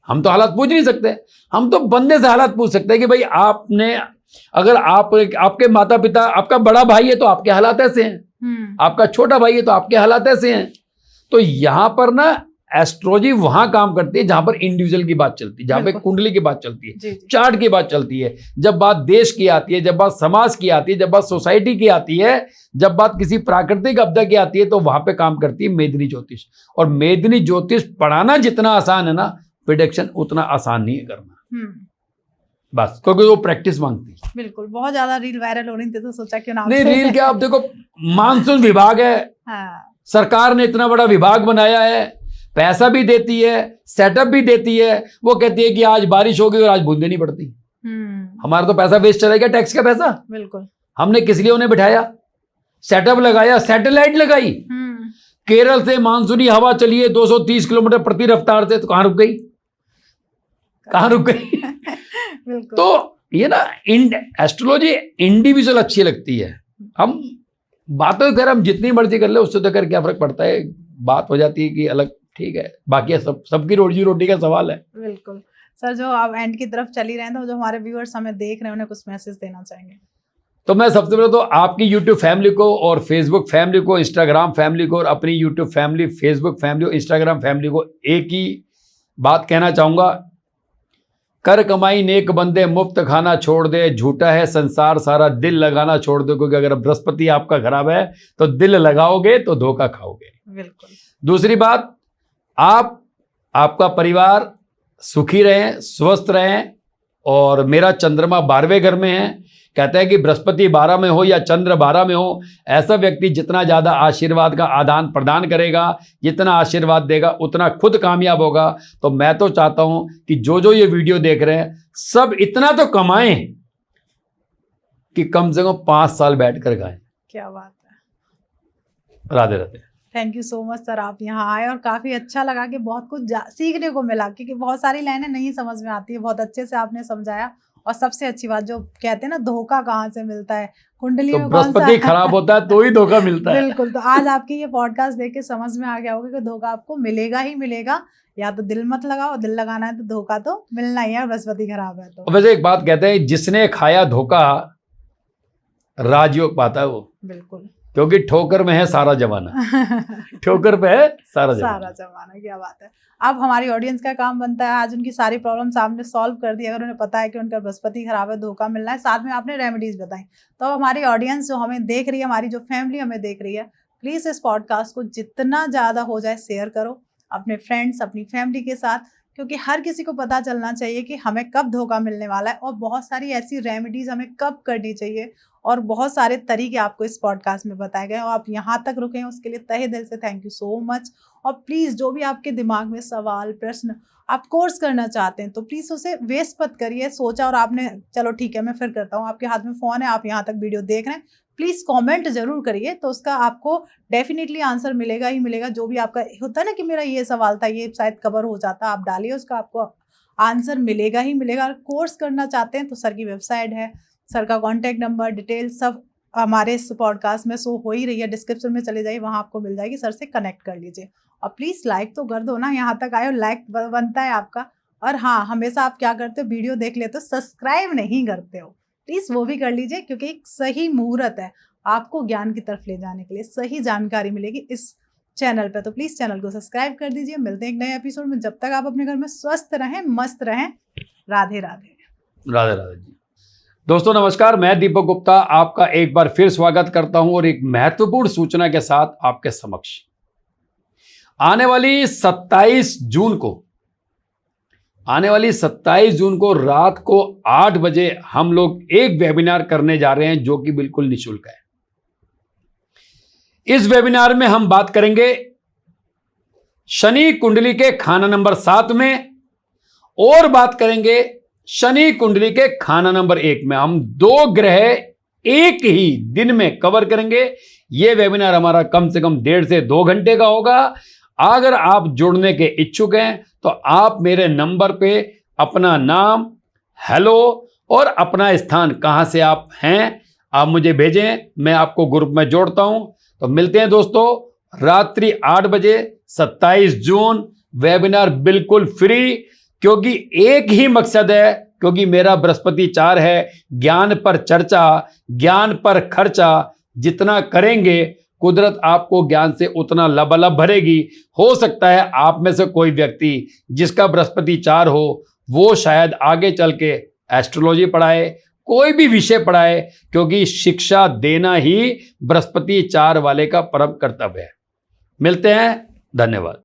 हम तो हालात पूछ नहीं सकते। हम तो बंदे से हालात पूछ सकते हैं कि भाई आपने, अगर आपके माता पिता, आपका बड़ा भाई है तो आपके हालात ऐसे हैं, आपका छोटा भाई है तो आपके हालात ऐसे हैं। तो यहां पर ना एस्ट्रोलॉजी वहां काम करती है जहां पर इंडिविजुअल की बात चलती है, जहां पे कुंडली की बात चलती है, जी। चार्ट की बात चलती है। जब बात देश की आती है, जब बात समाज की आती है, जब बात सोसाइटी की आती है, जब बात किसी प्राकृतिक आपदा की आती है, तो वहां पे काम करती है मेदिनी ज्योतिष। और मेदिनी ज्योतिष पढ़ाना जितना आसान है ना, प्रेडिक्शन उतना आसान नहीं है करना, बस, क्योंकि वो प्रैक्टिस मांगती है। बिल्कुल। बहुत ज्यादा रील वायरल हो रही थी तो सोचा क्यों ना। नहीं, रील क्या, आप देखो, मानसून विभाग है, सरकार ने इतना बड़ा विभाग बनाया है, पैसा भी देती है, सेटअप भी देती है। वो कहती है कि आज बारिश होगी और आज बूंदे नहीं पड़ती। हमारा तो पैसा वेस्ट चला गया, टैक्स का पैसा। बिल्कुल। हमने किस लिए उन्हें बिठाया? सेटअप लगाया, सैटेलाइट लगाई, केरल से मानसूनी हवा चलिए 230 किलोमीटर प्रति रफ्तार से, तो कहां रुक गई? कहां रुक गई? बिल्कुल। तो ये ना एस्ट्रोलॉजी इंडिविजुअल अच्छी लगती है। हम बातों कर हम जितनी मर्जी कर ले, उससे तो कर क्या फर्क पड़ता है? बात हो जाती है कि अलग, ठीक है, बाकी सबकी रोजी रोटी का सवाल है। बिल्कुल सर, जो आप एंड की तरफ चली रहे हैं, तो जो हमारे व्यूअर्स हमें देख रहे हैं उन्हें कुछ मैसेज देना चाहेंगे? तो मैं सबसे पहले तो आपकी यूट्यूब फैमिली को और फेसबुक फैमिली को, इंस्टाग्राम फैमिली को और अपनी यूट्यूब फैमिली, फेसबुक फैमिली और इंस्टाग्राम फैमिली को एक ही बात कहना चाहूंगा, कर कमाई नेक बंदे, मुफ्त खाना छोड़ दे, झूठा है संसार सारा, दिल लगाना छोड़ दो, क्योंकि अगर बृहस्पति आपका खराब है तो दिल लगाओगे तो धोखा खाओगे। बिल्कुल। दूसरी बात, आपका परिवार सुखी रहें, स्वस्थ रहें। और मेरा चंद्रमा 12वें घर में है। कहते हैं कि बृहस्पति 12 में हो या चंद्र 12 में हो, ऐसा व्यक्ति जितना ज्यादा आशीर्वाद का आदान प्रदान करेगा, जितना आशीर्वाद देगा, उतना खुद कामयाब होगा। तो मैं तो चाहता हूं कि जो ये वीडियो देख रहे हैं सब इतना तो कमाएं कि कम से कम 5 साल बैठकर खाएं। क्या बात है। Radhe Radhe. Thank you so much sir, आप यहाँ आए और काफ़ी अच्छा लगा कि बहुत कुछ सीखने को मिला, क्योंकि बहुत सारी लाइनें नहीं समझ में आती है। बहुत अच्छे से आपने समझाया। और सबसे अच्छी बात, जो कहते हैं ना धोखा कहाँ से मिलता है, कुंडली तो में कौन सा बृहस्पति खराब होता है तो ही धोखा मिलता है। बिल्कुल। तो आज आपकी ये पॉडकास्ट देख के समझ में आ गया होगा कि धोखा आपको मिलेगा ही मिलेगा। या तो दिल मत लगाओ, दिल लगाना है तो धोखा तो मिलना ही है, बृहस्पति खराब है तो। वैसे एक बात कहते हैं, जिसने खाया धोखा राजयोग पाता है वो। बिल्कुल। क्योंकि ठोकर में है सारा जमाना। ठोकर पे है सारा जमाना। क्या बात है। अब हमारी ऑडियंस का काम बनता है आज उनकी सारी प्रॉब्लम्स आपने सॉल्व कर दी। अगर उन्हें पता है कि उनका बृहस्पति खराब है, धोखा मिलना है, साथ में आपने रेमेडीज बताई, तो हमारी ऑडियंस जो हमें देख रही है, हमारी जो फैमिली हमें देख रही है, प्लीज इस पॉडकास्ट को जितना ज्यादा हो जाए शेयर करो अपने फ्रेंड्स, अपनी फैमिली के साथ, क्योंकि हर किसी को पता चलना चाहिए कि हमें कब धोखा मिलने वाला है और बहुत सारी ऐसी रेमेडीज हमें कब करनी चाहिए। और बहुत सारे तरीके आपको इस पॉडकास्ट में बताए गए और आप यहाँ तक रुके हैं, उसके लिए तहे दिल से थैंक यू सो मच। और प्लीज़ जो भी आपके दिमाग में सवाल, प्रश्न, आप कोर्स करना चाहते हैं तो प्लीज़ उसे वेस्ट मत करिए। सोचा और आपने चलो ठीक है मैं फिर करता हूँ, आपके हाथ में फ़ोन है, आप यहाँ तक वीडियो देख रहे हैं, प्लीज़ कमेंट जरूर करिए, तो उसका आपको डेफिनेटली आंसर मिलेगा ही मिलेगा। जो भी आपका होता है ना कि मेरा ये सवाल था, ये शायद कवर हो जाता, आप डालिए, उसका आपको आंसर मिलेगा ही मिलेगा। और कोर्स करना चाहते हैं तो सर की वेबसाइट है, सर का कॉन्टैक्ट नंबर, डिटेल सब हमारे इस पॉडकास्ट में शो हो ही रही है, डिस्क्रिप्शन में चले जाइए, वहाँ आपको मिल जाएगी। सर से कनेक्ट कर लीजिए और प्लीज़ लाइक तो कर दो ना, यहाँ तक आए हो, लाइक बनता है आपका। और हाँ, हमेशा आप क्या करते हो, वीडियो देख लेते हो, सब्सक्राइब नहीं करते हो, प्लीज़ वो भी कर लीजिए, क्योंकि एक सही मुहूर्त है आपको ज्ञान की तरफ ले जाने के लिए, सही जानकारी मिलेगी इस चैनल पे। तो प्लीज़ चैनल को सब्सक्राइब कर दीजिए। मिलते हैं एक नए एपिसोड में, जब तक आप अपने घर में स्वस्थ रहें, मस्त रहें। राधे राधे। राधे राधे जी। दोस्तों नमस्कार, मैं दीपक गुप्ता आपका एक बार फिर स्वागत करता हूं और एक महत्वपूर्ण सूचना के साथ आपके समक्ष। आने वाली 27 जून को रात को 8 बजे हम लोग एक वेबिनार करने जा रहे हैं, जो कि बिल्कुल निःशुल्क है। इस वेबिनार में हम बात करेंगे शनि कुंडली के खाना नंबर 7 में, और बात करेंगे शनि कुंडली के खाना नंबर 1 में। हम 2 ग्रह एक ही दिन में कवर करेंगे। यह वेबिनार हमारा कम से कम 1.5 से 2 घंटे का होगा। अगर आप जुड़ने के इच्छुक हैं तो आप मेरे नंबर पे अपना नाम, हेलो और अपना स्थान, कहां से आप हैं, आप मुझे भेजें, मैं आपको ग्रुप में जोड़ता हूं। तो मिलते हैं दोस्तों रात्रि 8 बजे 27 जून। वेबिनार बिल्कुल फ्री, क्योंकि एक ही मकसद है, क्योंकि मेरा बृहस्पति 4 है, ज्ञान पर चर्चा, ज्ञान पर खर्चा। जितना करेंगे कुदरत आपको ज्ञान से उतना लबालब भरेगी। हो सकता है आप में से कोई व्यक्ति जिसका बृहस्पति 4 हो, वो शायद आगे चल के एस्ट्रोलॉजी पढ़ाए, कोई भी विषय पढ़ाए, क्योंकि शिक्षा देना ही बृहस्पति 4 वाले का परम कर्तव्य है। मिलते हैं, धन्यवाद।